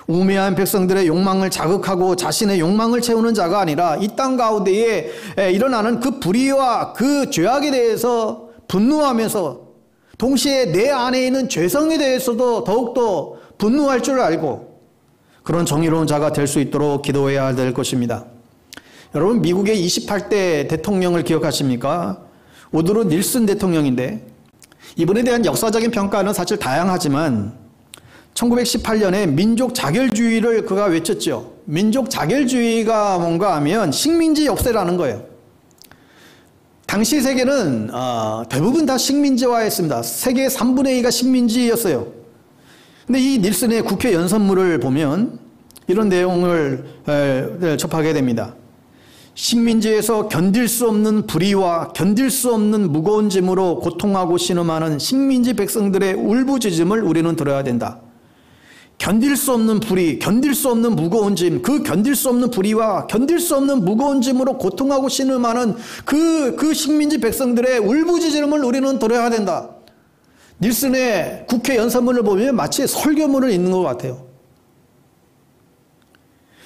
우매한 백성들의 욕망을 자극하고 자신의 욕망을 채우는 자가 아니라 이 땅 가운데에 일어나는 그 불의와 그 죄악에 대해서 분노하면서 동시에 내 안에 있는 죄성에 대해서도 더욱더 분노할 줄 알고 그런 정의로운 자가 될 수 있도록 기도해야 될 것입니다. 여러분, 미국의 28대 대통령을 기억하십니까? 우드로 닐슨 대통령인데 이분에 대한 역사적인 평가는 사실 다양하지만 1918년에 민족 자결주의를 그가 외쳤죠. 민족 자결주의가 뭔가 하면 식민지 없애라는 거예요. 당시 세계는 대부분 다 식민지화했습니다. 세계 3분의 2가 식민지였어요. 근데 이 닐슨의 국회 연설문을 보면 이런 내용을 접하게 됩니다. 식민지에서 견딜 수 없는 불의와 견딜 수 없는 무거운 짐으로 고통하고 신음하는 식민지 백성들의 울부짖음을 우리는 들어야 된다. 견딜 수 없는 불의, 견딜 수 없는 무거운 짐, 그 견딜 수 없는 불의와 견딜 수 없는 무거운 짐으로 고통하고 신음하는 그 식민지 백성들의 울부짖음을 우리는 들어야 된다. 닐슨의 국회 연설문을 보면 마치 설교문을 읽는 것 같아요.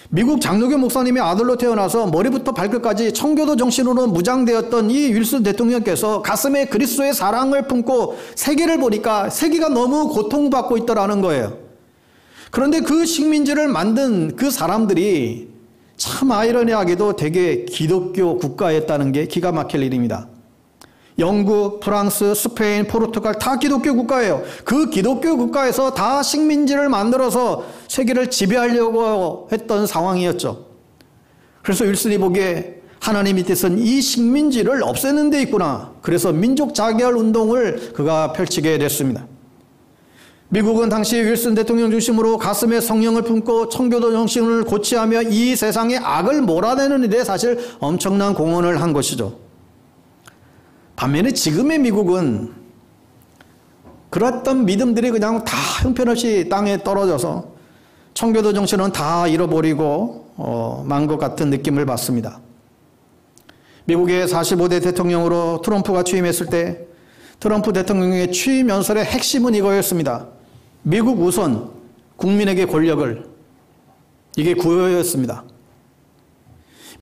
미국 장로교 목사님의 아들로 태어나서 머리부터 발끝까지 청교도 정신으로 무장되었던 이 윌슨 대통령께서 가슴에 그리스도의 사랑을 품고 세계를 보니까 세계가 너무 고통받고 있더라는 거예요. 그런데 그 식민지를 만든 그 사람들이 참 아이러니하게도 되게 기독교 국가였다는 게 기가 막힐 일입니다. 영국, 프랑스, 스페인, 포르투갈 다 기독교 국가예요. 그 기독교 국가에서 다 식민지를 만들어서 세계를 지배하려고 했던 상황이었죠. 그래서 윌슨이 보기에 하나님의 뜻은 이 식민지를 없애는 데 있구나. 그래서 민족 자결 운동을 그가 펼치게 됐습니다. 미국은 당시 윌슨 대통령 중심으로 가슴에 성령을 품고 청교도 정신을 고취하며 이 세상의 악을 몰아내는 일에 사실 엄청난 공헌을 한 것이죠. 반면에 지금의 미국은 그랬던 믿음들이 그냥 다 형편없이 땅에 떨어져서 청교도 정신은 다 잃어버리고 만 것 같은 느낌을 받습니다. 미국의 45대 대통령으로 트럼프가 취임했을 때 트럼프 대통령의 취임 연설의 핵심은 이거였습니다. 미국 우선, 국민에게 권력을. 이게 구호였습니다.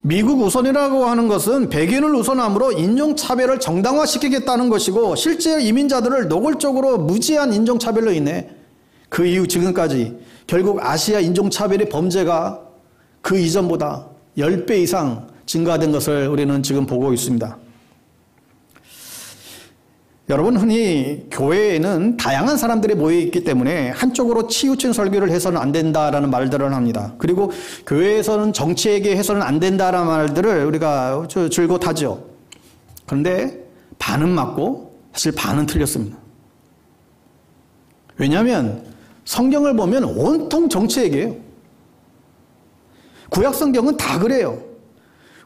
미국 우선이라고 하는 것은 백인을 우선함으로 인종차별을 정당화시키겠다는 것이고 실제 이민자들을 노골적으로 무지한 인종차별로 인해 그 이후 지금까지 결국 아시아 인종차별의 범죄가 그 이전보다 10배 이상 증가된 것을 우리는 지금 보고 있습니다. 여러분, 흔히 교회에는 다양한 사람들이 모여있기 때문에 한쪽으로 치우친 설교를 해서는 안 된다라는 말들을 합니다. 그리고 교회에서는 정치에게 해서는 안 된다라는 말들을 우리가 줄곧 하죠. 그런데 반은 맞고 사실 반은 틀렸습니다. 왜냐하면 성경을 보면 온통 정치 얘기예요. 구약 성경은 다 그래요.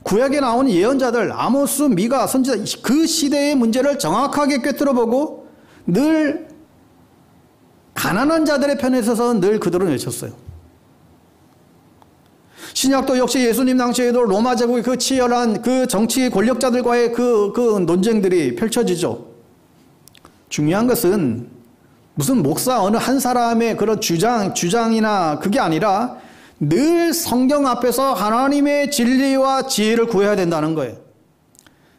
구약에 나온 예언자들 아모스, 미가, 선지자 그 시대의 문제를 정확하게 꿰뚫어보고 늘 가난한 자들의 편에 서서 늘 그들은 외쳤어요. 신약도 역시 예수님 당시에도 로마 제국의 그 치열한 그 정치 권력자들과의 그 논쟁들이 펼쳐지죠. 중요한 것은 무슨 목사 어느 한 사람의 그런 주장이나 그게 아니라 늘 성경 앞에서 하나님의 진리와 지혜를 구해야 된다는 거예요.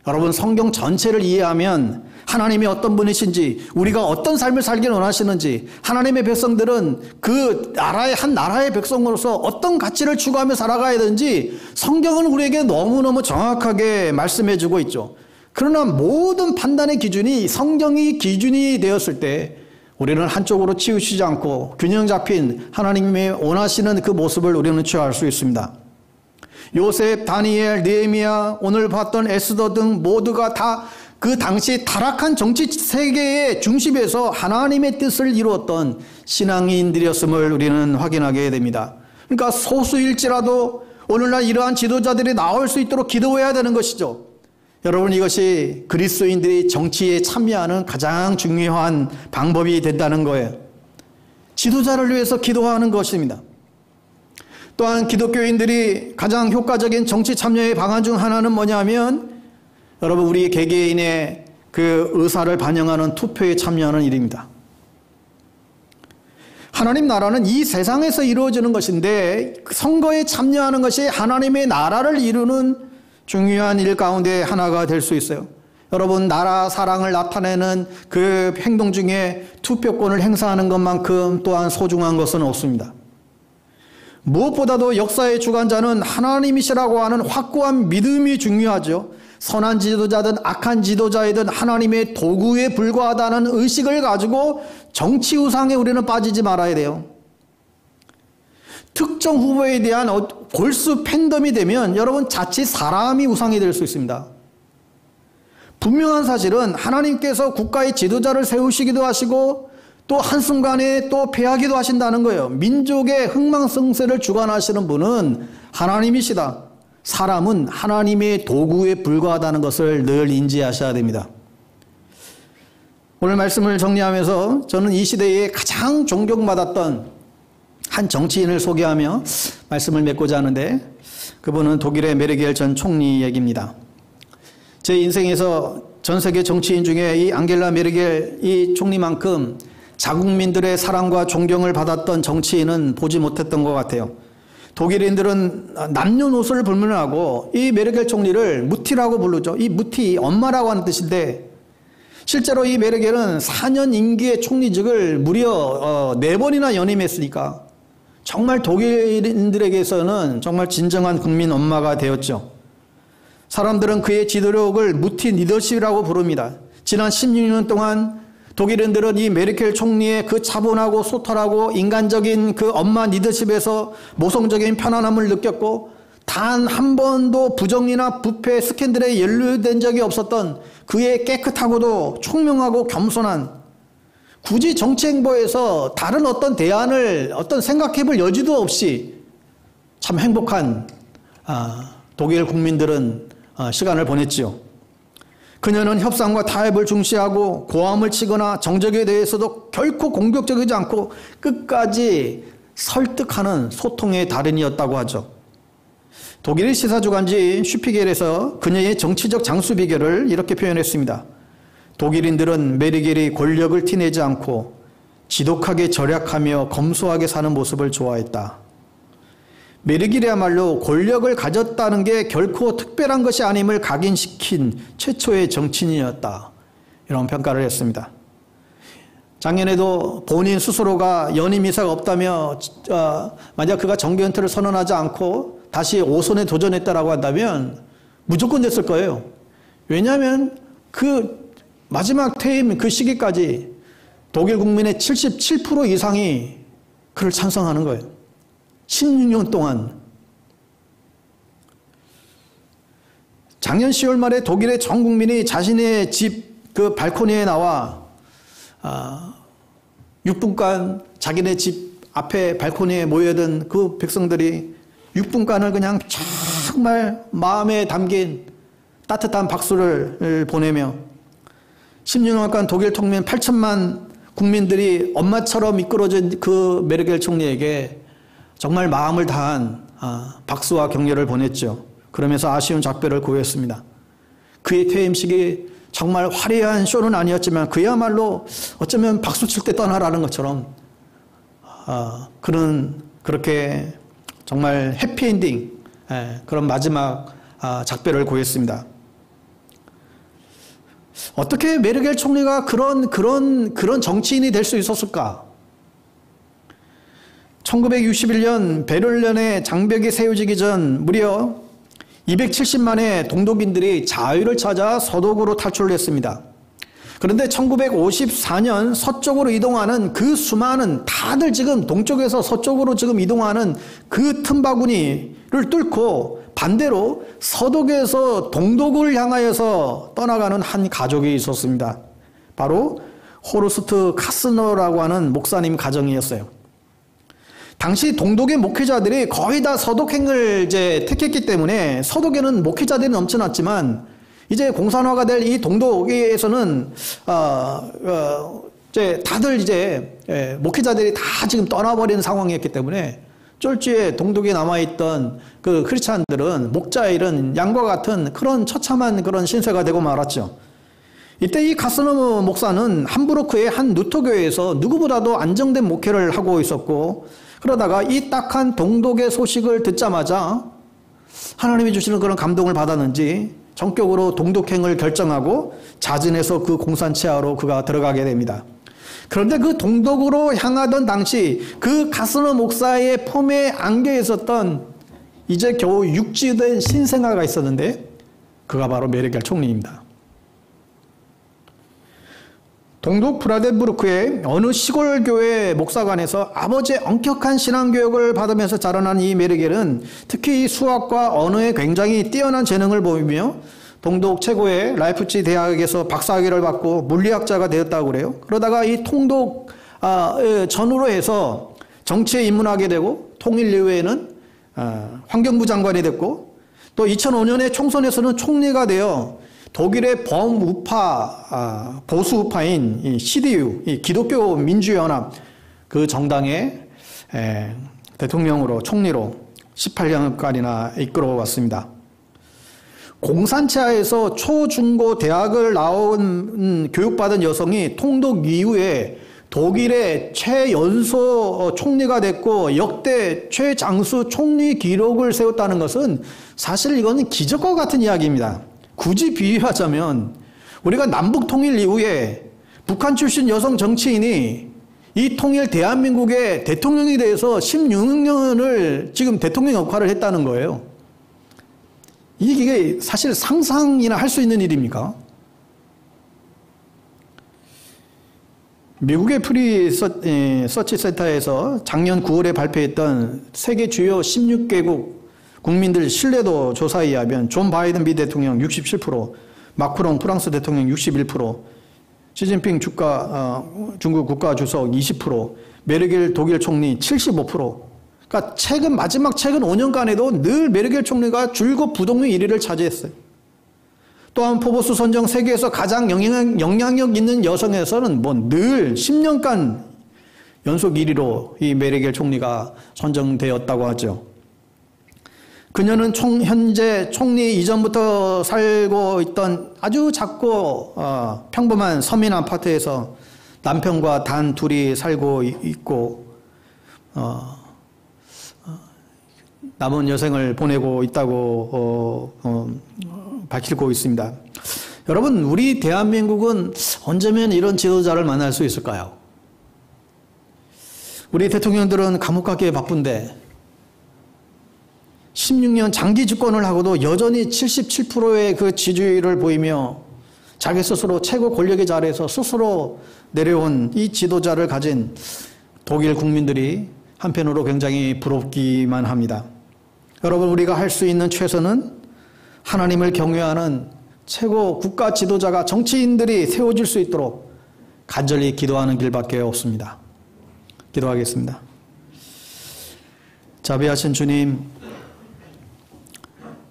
여러분, 성경 전체를 이해하면 하나님이 어떤 분이신지, 우리가 어떤 삶을 살길 원하시는지, 하나님의 백성들은 그 나라의 한 나라의 백성으로서 어떤 가치를 추구하며 살아가야 되는지 성경은 우리에게 너무너무 정확하게 말씀해 주고 있죠. 그러나 모든 판단의 기준이 성경이 기준이 되었을 때 우리는 한쪽으로 치우치지 않고 균형 잡힌 하나님의 원하시는 그 모습을 우리는 취할 수 있습니다. 요셉, 다니엘, 느헤미야, 오늘 봤던 에스더 등 모두가 다 그 당시 타락한 정치 세계의 중심에서 하나님의 뜻을 이루었던 신앙인들이었음을 우리는 확인하게 됩니다. 그러니까 소수일지라도 오늘날 이러한 지도자들이 나올 수 있도록 기도해야 되는 것이죠. 여러분, 이것이 그리스도인들이 정치에 참여하는 가장 중요한 방법이 된다는 거예요. 지도자를 위해서 기도하는 것입니다. 또한 기독교인들이 가장 효과적인 정치 참여의 방안 중 하나는 뭐냐면 여러분, 우리 개개인의 그 의사를 반영하는 투표에 참여하는 일입니다. 하나님 나라는 이 세상에서 이루어지는 것인데 선거에 참여하는 것이 하나님의 나라를 이루는 중요한 일 가운데 하나가 될 수 있어요. 여러분, 나라 사랑을 나타내는 그 행동 중에 투표권을 행사하는 것만큼 또한 소중한 것은 없습니다. 무엇보다도 역사의 주관자는 하나님이시라고 하는 확고한 믿음이 중요하죠. 선한 지도자든 악한 지도자이든 하나님의 도구에 불과하다는 의식을 가지고 정치 우상에 우리는 빠지지 말아야 돼요. 특정 후보에 대한 골수 팬덤이 되면 여러분 자칫 사람이 우상이 될 수 있습니다. 분명한 사실은 하나님께서 국가의 지도자를 세우시기도 하시고 또 한순간에 또 패하기도 하신다는 거예요. 민족의 흥망성쇠를 주관하시는 분은 하나님이시다. 사람은 하나님의 도구에 불과하다는 것을 늘 인지하셔야 됩니다. 오늘 말씀을 정리하면서 저는 이 시대에 가장 존경받았던 한 정치인을 소개하며 말씀을 맺고자 하는데 그분은 독일의 메르겔 전 총리 얘기입니다. 제 인생에서 전 세계 정치인 중에 이 앙겔라 메르겔 이 총리만큼 자국민들의 사랑과 존경을 받았던 정치인은 보지 못했던 것 같아요. 독일인들은 남녀노소를 불문하고 이 메르겔 총리를 무티라고 부르죠. 이 무티, 엄마라고 하는 뜻인데 실제로 이 메르겔은 4년 임기의 총리직을 무려 4번이나 연임했으니까 정말 독일인들에게서는 정말 진정한 국민 엄마가 되었죠. 사람들은 그의 지도력을 무티 리더십이라고 부릅니다. 지난 16년 동안 독일인들은 이 메르켈 총리의 그 차분하고 소탈하고 인간적인 그 엄마 리더십에서 모성적인 편안함을 느꼈고 단 한 번도 부정이나 부패 스캔들에 연루된 적이 없었던 그의 깨끗하고도 총명하고 겸손한 굳이 정치 행보에서 다른 어떤 대안을 어떤 생각해볼 여지도 없이 참 행복한 독일 국민들은 시간을 보냈지요. 그녀는 협상과 타협을 중시하고 고함을 치거나 정적에 대해서도 결코 공격적이지 않고 끝까지 설득하는 소통의 달인이었다고 하죠. 독일의 시사주간지 슈피겔에서 그녀의 정치적 장수 비결을 이렇게 표현했습니다. 독일인들은 메르겔이 권력을 티내지 않고 지독하게 절약하며 검소하게 사는 모습을 좋아했다. 메르겔이야말로 권력을 가졌다는 게 결코 특별한 것이 아님을 각인시킨 최초의 정치인이었다. 이런 평가를 했습니다. 작년에도 본인 스스로가 연임 의사가 없다며 만약 그가 정계 은퇴를 선언하지 않고 다시 5선에 도전했다라고 한다면 무조건 됐을 거예요. 왜냐하면 그 마지막 퇴임 그 시기까지 독일 국민의 77% 이상이 그를 찬성하는 거예요. 16년 동안. 작년 10월 말에 독일의 전 국민이 자신의 집 그 발코니에 나와 6분간 자기네 집 앞에 발코니에 모여든 그 백성들이 6분간을 그냥 정말 마음에 담긴 따뜻한 박수를 보내며 16년간 독일 통민 8천만 국민들이 엄마처럼 이끌어진 그 메르겔 총리에게 정말 마음을 다한 박수와 격려를 보냈죠. 그러면서 아쉬운 작별을 고했습니다. 그의 퇴임식이 정말 화려한 쇼는 아니었지만 그야말로 어쩌면 박수 칠 때 떠나라는 것처럼 그는 그렇게 정말 해피엔딩 그런 마지막 작별을 고했습니다. 어떻게 메르겔 총리가 그런 정치인이 될 수 있었을까? 1961년 베를린의 장벽이 세워지기 전 무려 270만의 동독인들이 자유를 찾아 서독으로 탈출했습니다. 그런데 1954년 서쪽으로 이동하는 그 수많은 다들 지금 동쪽에서 서쪽으로 지금 이동하는 그 틈바구니를 뚫고 반대로 서독에서 동독을 향하여서 떠나가는 한 가족이 있었습니다. 바로 호르스트 카스너라고 하는 목사님 가정이었어요. 당시 동독의 목회자들이 거의 다 서독행을 이제 택했기 때문에 서독에는 목회자들이 넘쳐났지만 이제 공산화가 될 이 동독에서는 이제 다들 이제 목회자들이 다 지금 떠나버리는 상황이었기 때문에 쫄지에 동독에 남아있던 그 크리스찬들은 목자 잃은 양과 같은 그런 처참한 그런 신세가 되고 말았죠. 이때 이 카스너무 목사는 함부르크의 한 누토교회에서 누구보다도 안정된 목회를 하고 있었고, 그러다가 이 딱한 동독의 소식을 듣자마자 하나님이 주시는 그런 감동을 받았는지 전격으로 동독행을 결정하고 자진해서 그 공산치하로 그가 들어가게 됩니다. 그런데 그 동독으로 향하던 당시 그 카스너 목사의 품에 안겨 있었던 이제 겨우 육지된 신생아가 있었는데 그가 바로 메르겔 총리입니다. 동독 브라덴부르크의 어느 시골 교회 목사관에서 아버지의 엄격한 신앙교육을 받으면서 자라난 이 메르겔은 특히 수학과 언어에 굉장히 뛰어난 재능을 보이며 동독 최고의 라이프치 대학에서 박사학위를 받고 물리학자가 되었다고 그래요. 그러다가 이 통독 전후로 해서 정치에 입문하게 되고 통일 이후에는 환경부 장관이 됐고 또 2005년에 총선에서는 총리가 되어 독일의 범우파 보수 우파인 이 CDU 이 기독교 민주연합 그 정당의 대통령으로 총리로 18년간이나 이끌어왔습니다. 공산치하에서 초중고 대학을 나온 교육받은 여성이 통독 이후에 독일의 최연소 총리가 됐고 역대 최장수 총리 기록을 세웠다는 것은 사실 이거는 기적과 같은 이야기입니다. 굳이 비유하자면 우리가 남북 통일 이후에 북한 출신 여성 정치인이 이 통일 대한민국의 대통령에 대해서 16년을 지금 대통령 역할을 했다는 거예요. 이게 사실 상상이나 할 수 있는 일입니까? 미국의 프리 서치 센터에서 작년 9월에 발표했던 세계 주요 16개국 국민들 신뢰도 조사에 의하면 존 바이든 미 대통령 67%, 마크롱 프랑스 대통령 61%, 시진핑 중국 국가주석 20%, 메르겔 독일 총리 75%. 그러니까 마지막 최근 5년간에도 늘 메르겔 총리가 줄곧 부동의 1위를 차지했어요. 또한 포브스 선정 세계에서 가장 영향력 있는 여성에서는 뭐 늘 10년간 연속 1위로 이 메르겔 총리가 선정되었다고 하죠. 그녀는 현재 총리 이전부터 살고 있던 아주 작고 평범한 서민 아파트에서 남편과 단 둘이 살고 있고 남은 여생을 보내고 있다고 밝히고 있습니다. 여러분, 우리 대한민국은 언제면 이런 지도자를 만날 수 있을까요? 우리 대통령들은 감옥 가기에 바쁜데 16년 장기 집권을 하고도 여전히 77%의 그 지지율을 보이며 자기 스스로 최고 권력의 자리에서 스스로 내려온 이 지도자를 가진 독일 국민들이 한편으로 굉장히 부럽기만 합니다. 여러분, 우리가 할 수 있는 최선은 하나님을 경외하는 최고 국가 지도자가 정치인들이 세워질 수 있도록 간절히 기도하는 길밖에 없습니다. 기도하겠습니다. 자비하신 주님,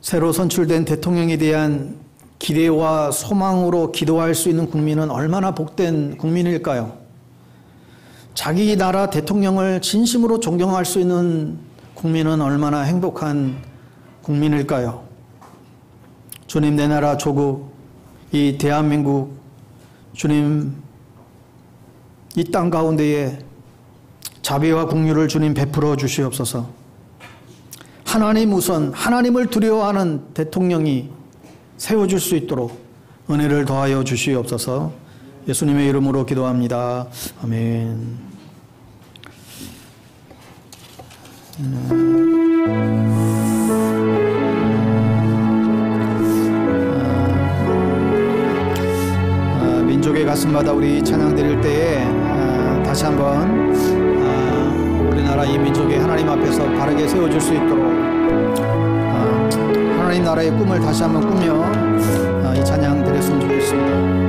새로 선출된 대통령에 대한 기대와 소망으로 기도할 수 있는 국민은 얼마나 복된 국민일까요? 자기 나라 대통령을 진심으로 존경할 수 있는 국민은 얼마나 행복한 국민일까요? 주님, 내 나라 조국, 이 대한민국, 주님, 이 땅 가운데에 자비와 긍휼을 주님 베풀어 주시옵소서. 하나님 우선, 하나님을 두려워하는 대통령이 세워질 수 있도록 은혜를 더하여 주시옵소서. 예수님의 이름으로 기도합니다. 아멘. 민족의 가슴마다 우리 찬양 드릴 때에 다시 한번 우리나라 이 민족이 하나님 앞에서 바르게 세워줄 수 있도록 하나님 나라의 꿈을 다시 한번 꾸며 이 찬양 드렸으면 좋겠습니다.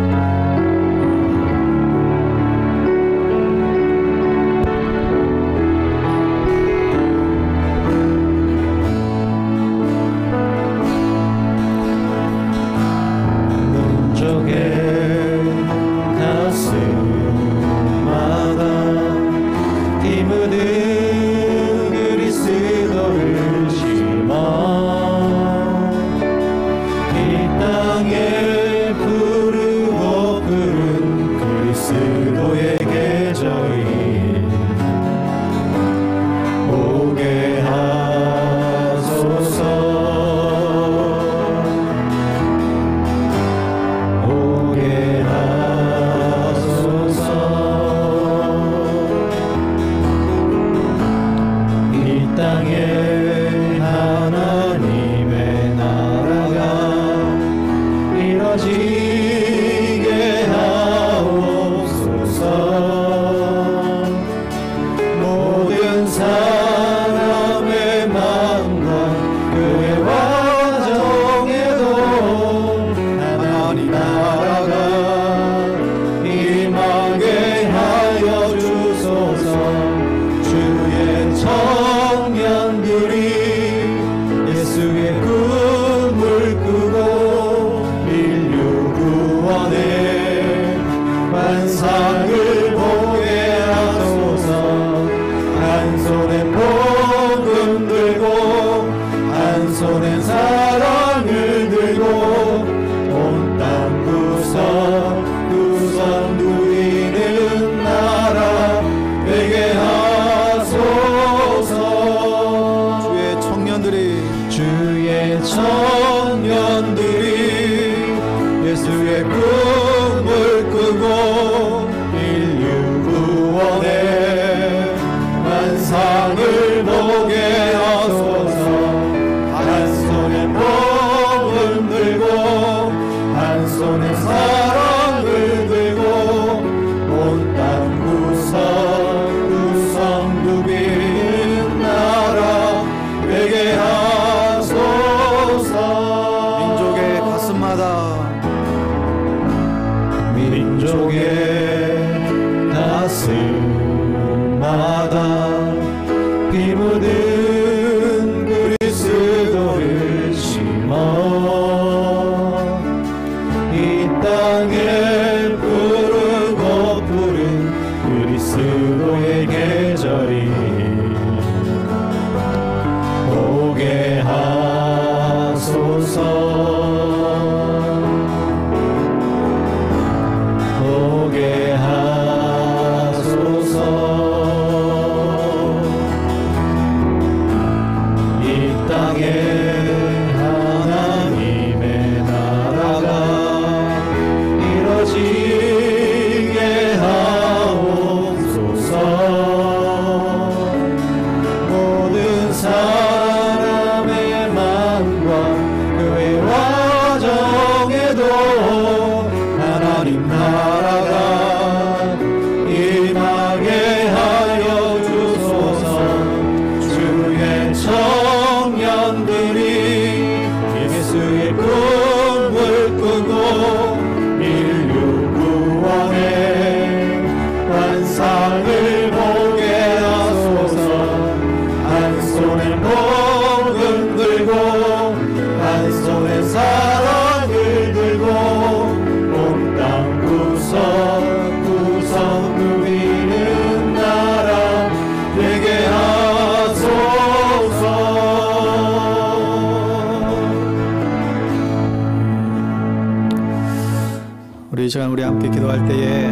우리 시간 우리 함께 기도할 때에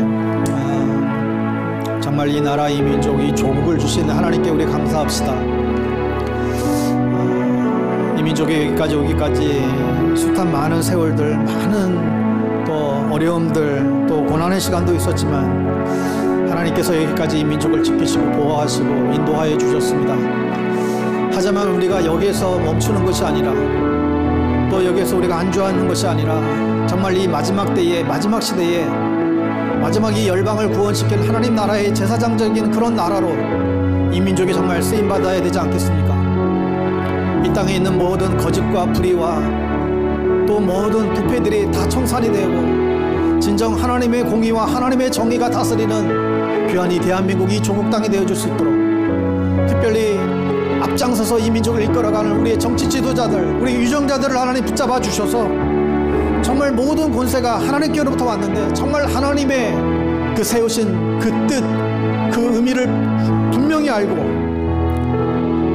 정말 이 나라 이 민족 이 조국을 주신 하나님께 우리 감사합시다. 이 민족이 여기까지 오기까지 숱한 많은 세월들 많은 또 어려움들 또 고난의 시간도 있었지만 하나님께서 여기까지 이 민족을 지키시고 보호하시고 인도하여 주셨습니다. 하지만 우리가 여기에서 멈추는 것이 아니라 또 여기에서 우리가 안주하는 것이 아니라 정말 이 마지막 때에 마지막 시대에 마지막 이 열방을 구원시킬 하나님 나라의 제사장적인 그런 나라로 이 민족이 정말 쓰임받아야 되지 않겠습니까? 이 땅에 있는 모든 거짓과 불의와 또 모든 부패들이 다 청산이 되고 진정 하나님의 공의와 하나님의 정의가 다스리는 귀한 이 대한민국이 조국 땅이 되어줄 수 있도록 특별히 앞장서서 이 민족을 이끌어가는 우리의 정치 지도자들, 우리 유정자들을 하나님 붙잡아 주셔서 정말 모든 권세가 하나님께로부터 왔는데 정말 하나님의 그 세우신 그 뜻, 그 의미를 분명히 알고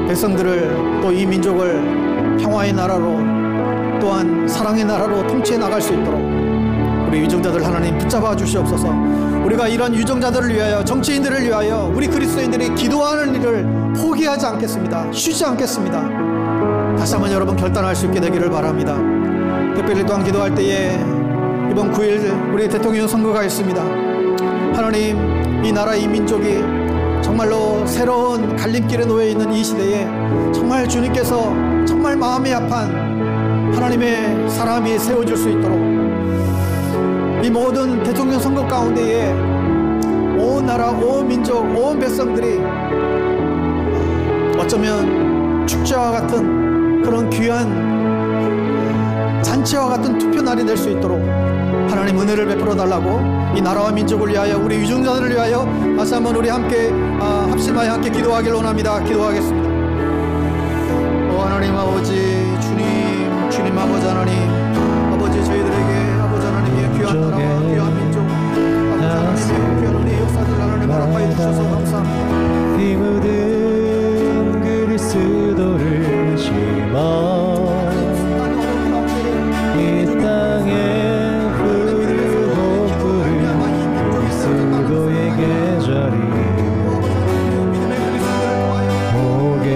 백성들을 또 이 민족을 평화의 나라로 또한 사랑의 나라로 통치해 나갈 수 있도록 우리 유정자들 하나님 붙잡아 주시옵소서. 우리가 이런 유정자들을 위하여 정치인들을 위하여 우리 그리스도인들이 기도하는 일을 포기하지 않겠습니다. 쉬지 않겠습니다. 다시 한번 여러분 결단할 수 있게 되기를 바랍니다. 특별히 또한 기도할 때에 이번 9일 우리 대통령 선거가 있습니다. 하나님 이 나라 이 민족이 정말로 새로운 갈림길에 놓여 있는 이 시대에 정말 주님께서 정말 마음이 아픈 하나님의 사람이 세워질 수 있도록 이 모든 대통령 선거 가운데에 온 나라 온 민족 온 백성들이 어쩌면 축제와 같은 그런 귀한 잔치와 같은 투표 날이 될 수 있도록 하나님 은혜를 베풀어 달라고 이 나라와 민족을 위하여 우리 유정자들을 위하여 다시 한번 우리 함께 합심하여 함께 기도하길 원합니다. 기도하겠습니다. 오 하나님 아버지 주님 아버지 하나님 아버지 저희들에게 아버지 하나님의 귀한 나라와 귀한 민족 아버지 하나님의 귀한 은혜의 역사들 하나님 허락하여 주셔서 감사합니다. 이 모든 그리스도를 심어 이 땅에 푸르고 푸른 그리스도의 계절이 오게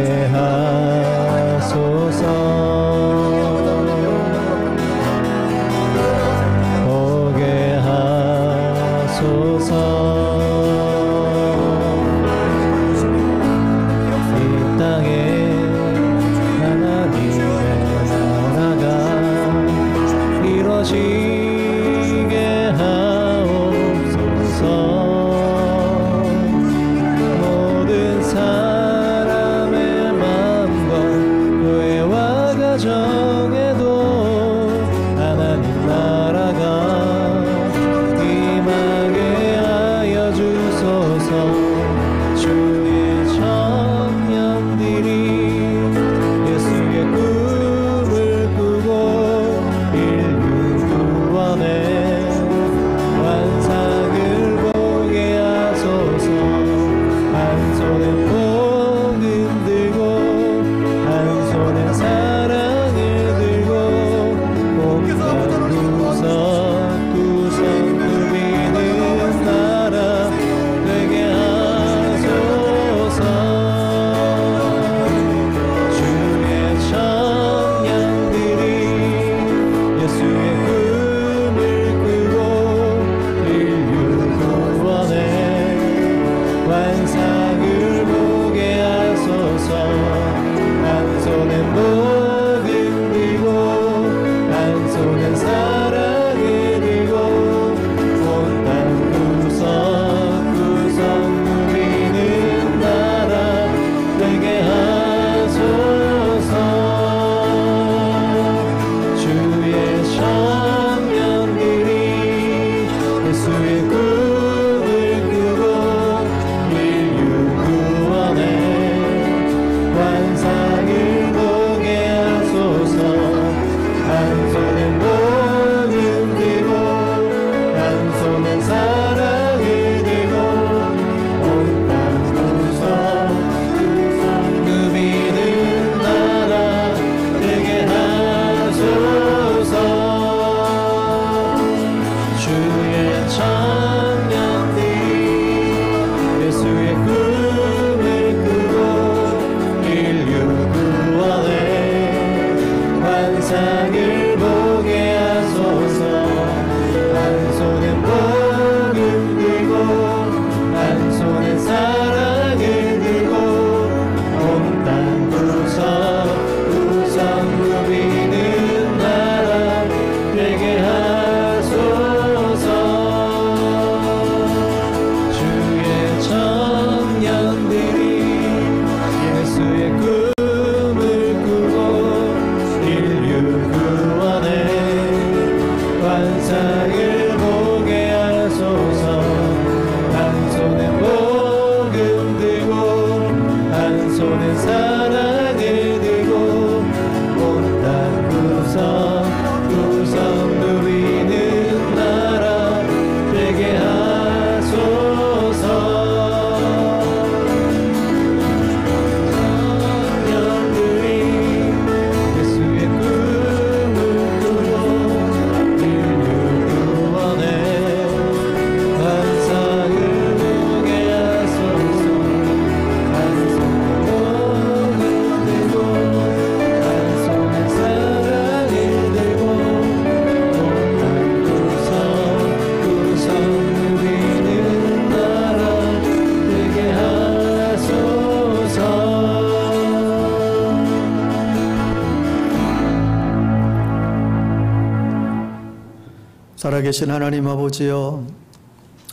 살아계신 하나님 아버지여,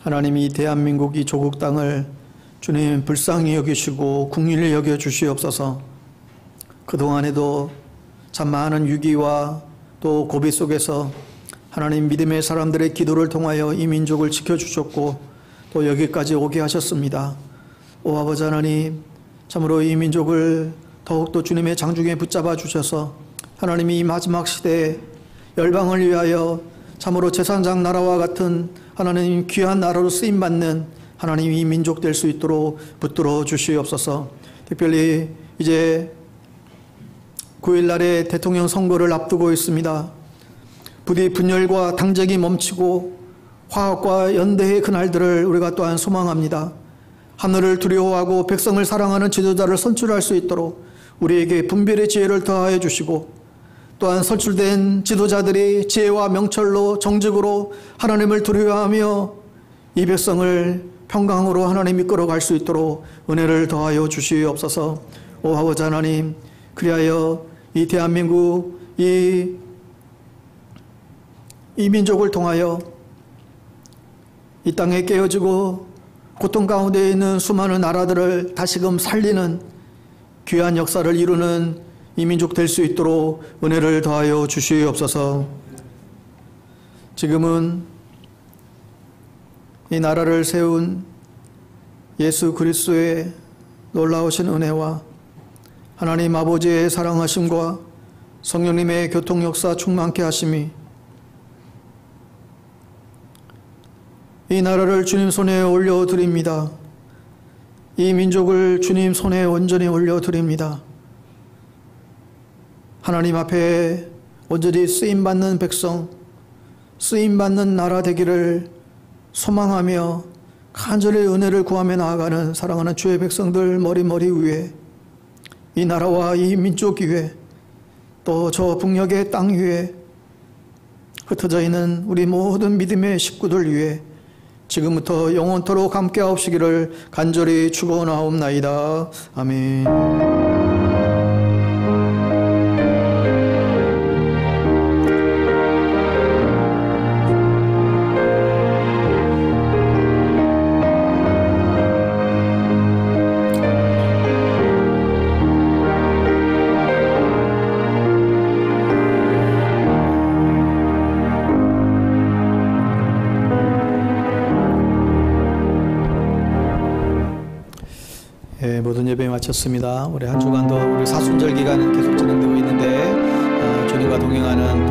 하나님이 대한민국 이 조국 땅을 주님 불쌍히 여기시고 국리를 여겨 주시옵소서. 그동안에도 참 많은 위기와 또 고비 속에서 하나님 믿음의 사람들의 기도를 통하여 이 민족을 지켜주셨고 또 여기까지 오게 하셨습니다. 오 아버지 하나님, 참으로 이 민족을 더욱더 주님의 장중에 붙잡아 주셔서 하나님이 이 마지막 시대에 열방을 위하여 참으로 제사장 나라와 같은 하나님 귀한 나라로 쓰임받는 하나님 이 민족 될 수 있도록 붙들어 주시옵소서. 특별히 이제 9일날에 대통령 선거를 앞두고 있습니다. 부디 분열과 당적이 멈추고 화합과 연대의 그날들을 우리가 또한 소망합니다. 하늘을 두려워하고 백성을 사랑하는 지도자를 선출할 수 있도록 우리에게 분별의 지혜를 더하여 주시고, 또한 선출된 지도자들이 지혜와 명철로 정직으로 하나님을 두려워하며 이 백성을 평강으로 하나님 이끌어갈 수 있도록 은혜를 더하여 주시옵소서. 오 아버지 하나님, 그리하여 이 대한민국 이 민족을 통하여 이 땅에 깨어지고 고통 가운데 있는 수많은 나라들을 다시금 살리는 귀한 역사를 이루는 이 민족 될 수 있도록 은혜를 더하여 주시옵소서. 지금은 이 나라를 세운 예수 그리스도의 놀라우신 은혜와 하나님 아버지의 사랑하심과 성령님의 교통 역사 충만케 하심이 이 나라를 주님 손에 올려드립니다. 이 민족을 주님 손에 온전히 올려드립니다. 하나님 앞에 온전히 쓰임받는 백성, 쓰임받는 나라 되기를 소망하며 간절히 은혜를 구하며 나아가는 사랑하는 주의 백성들 머리 위에, 이 나라와 이 민족 위에, 또 저 북녘의 땅 위에 흩어져 있는 우리 모든 믿음의 식구들 위에 지금부터 영원토록 함께하옵시기를 간절히 축원하옵나이다. 아멘. 모든 예배 마쳤습니다. 우리 한 주간도 우리 사순절 기간은 계속 진행되고 있는데 주님과 동행하는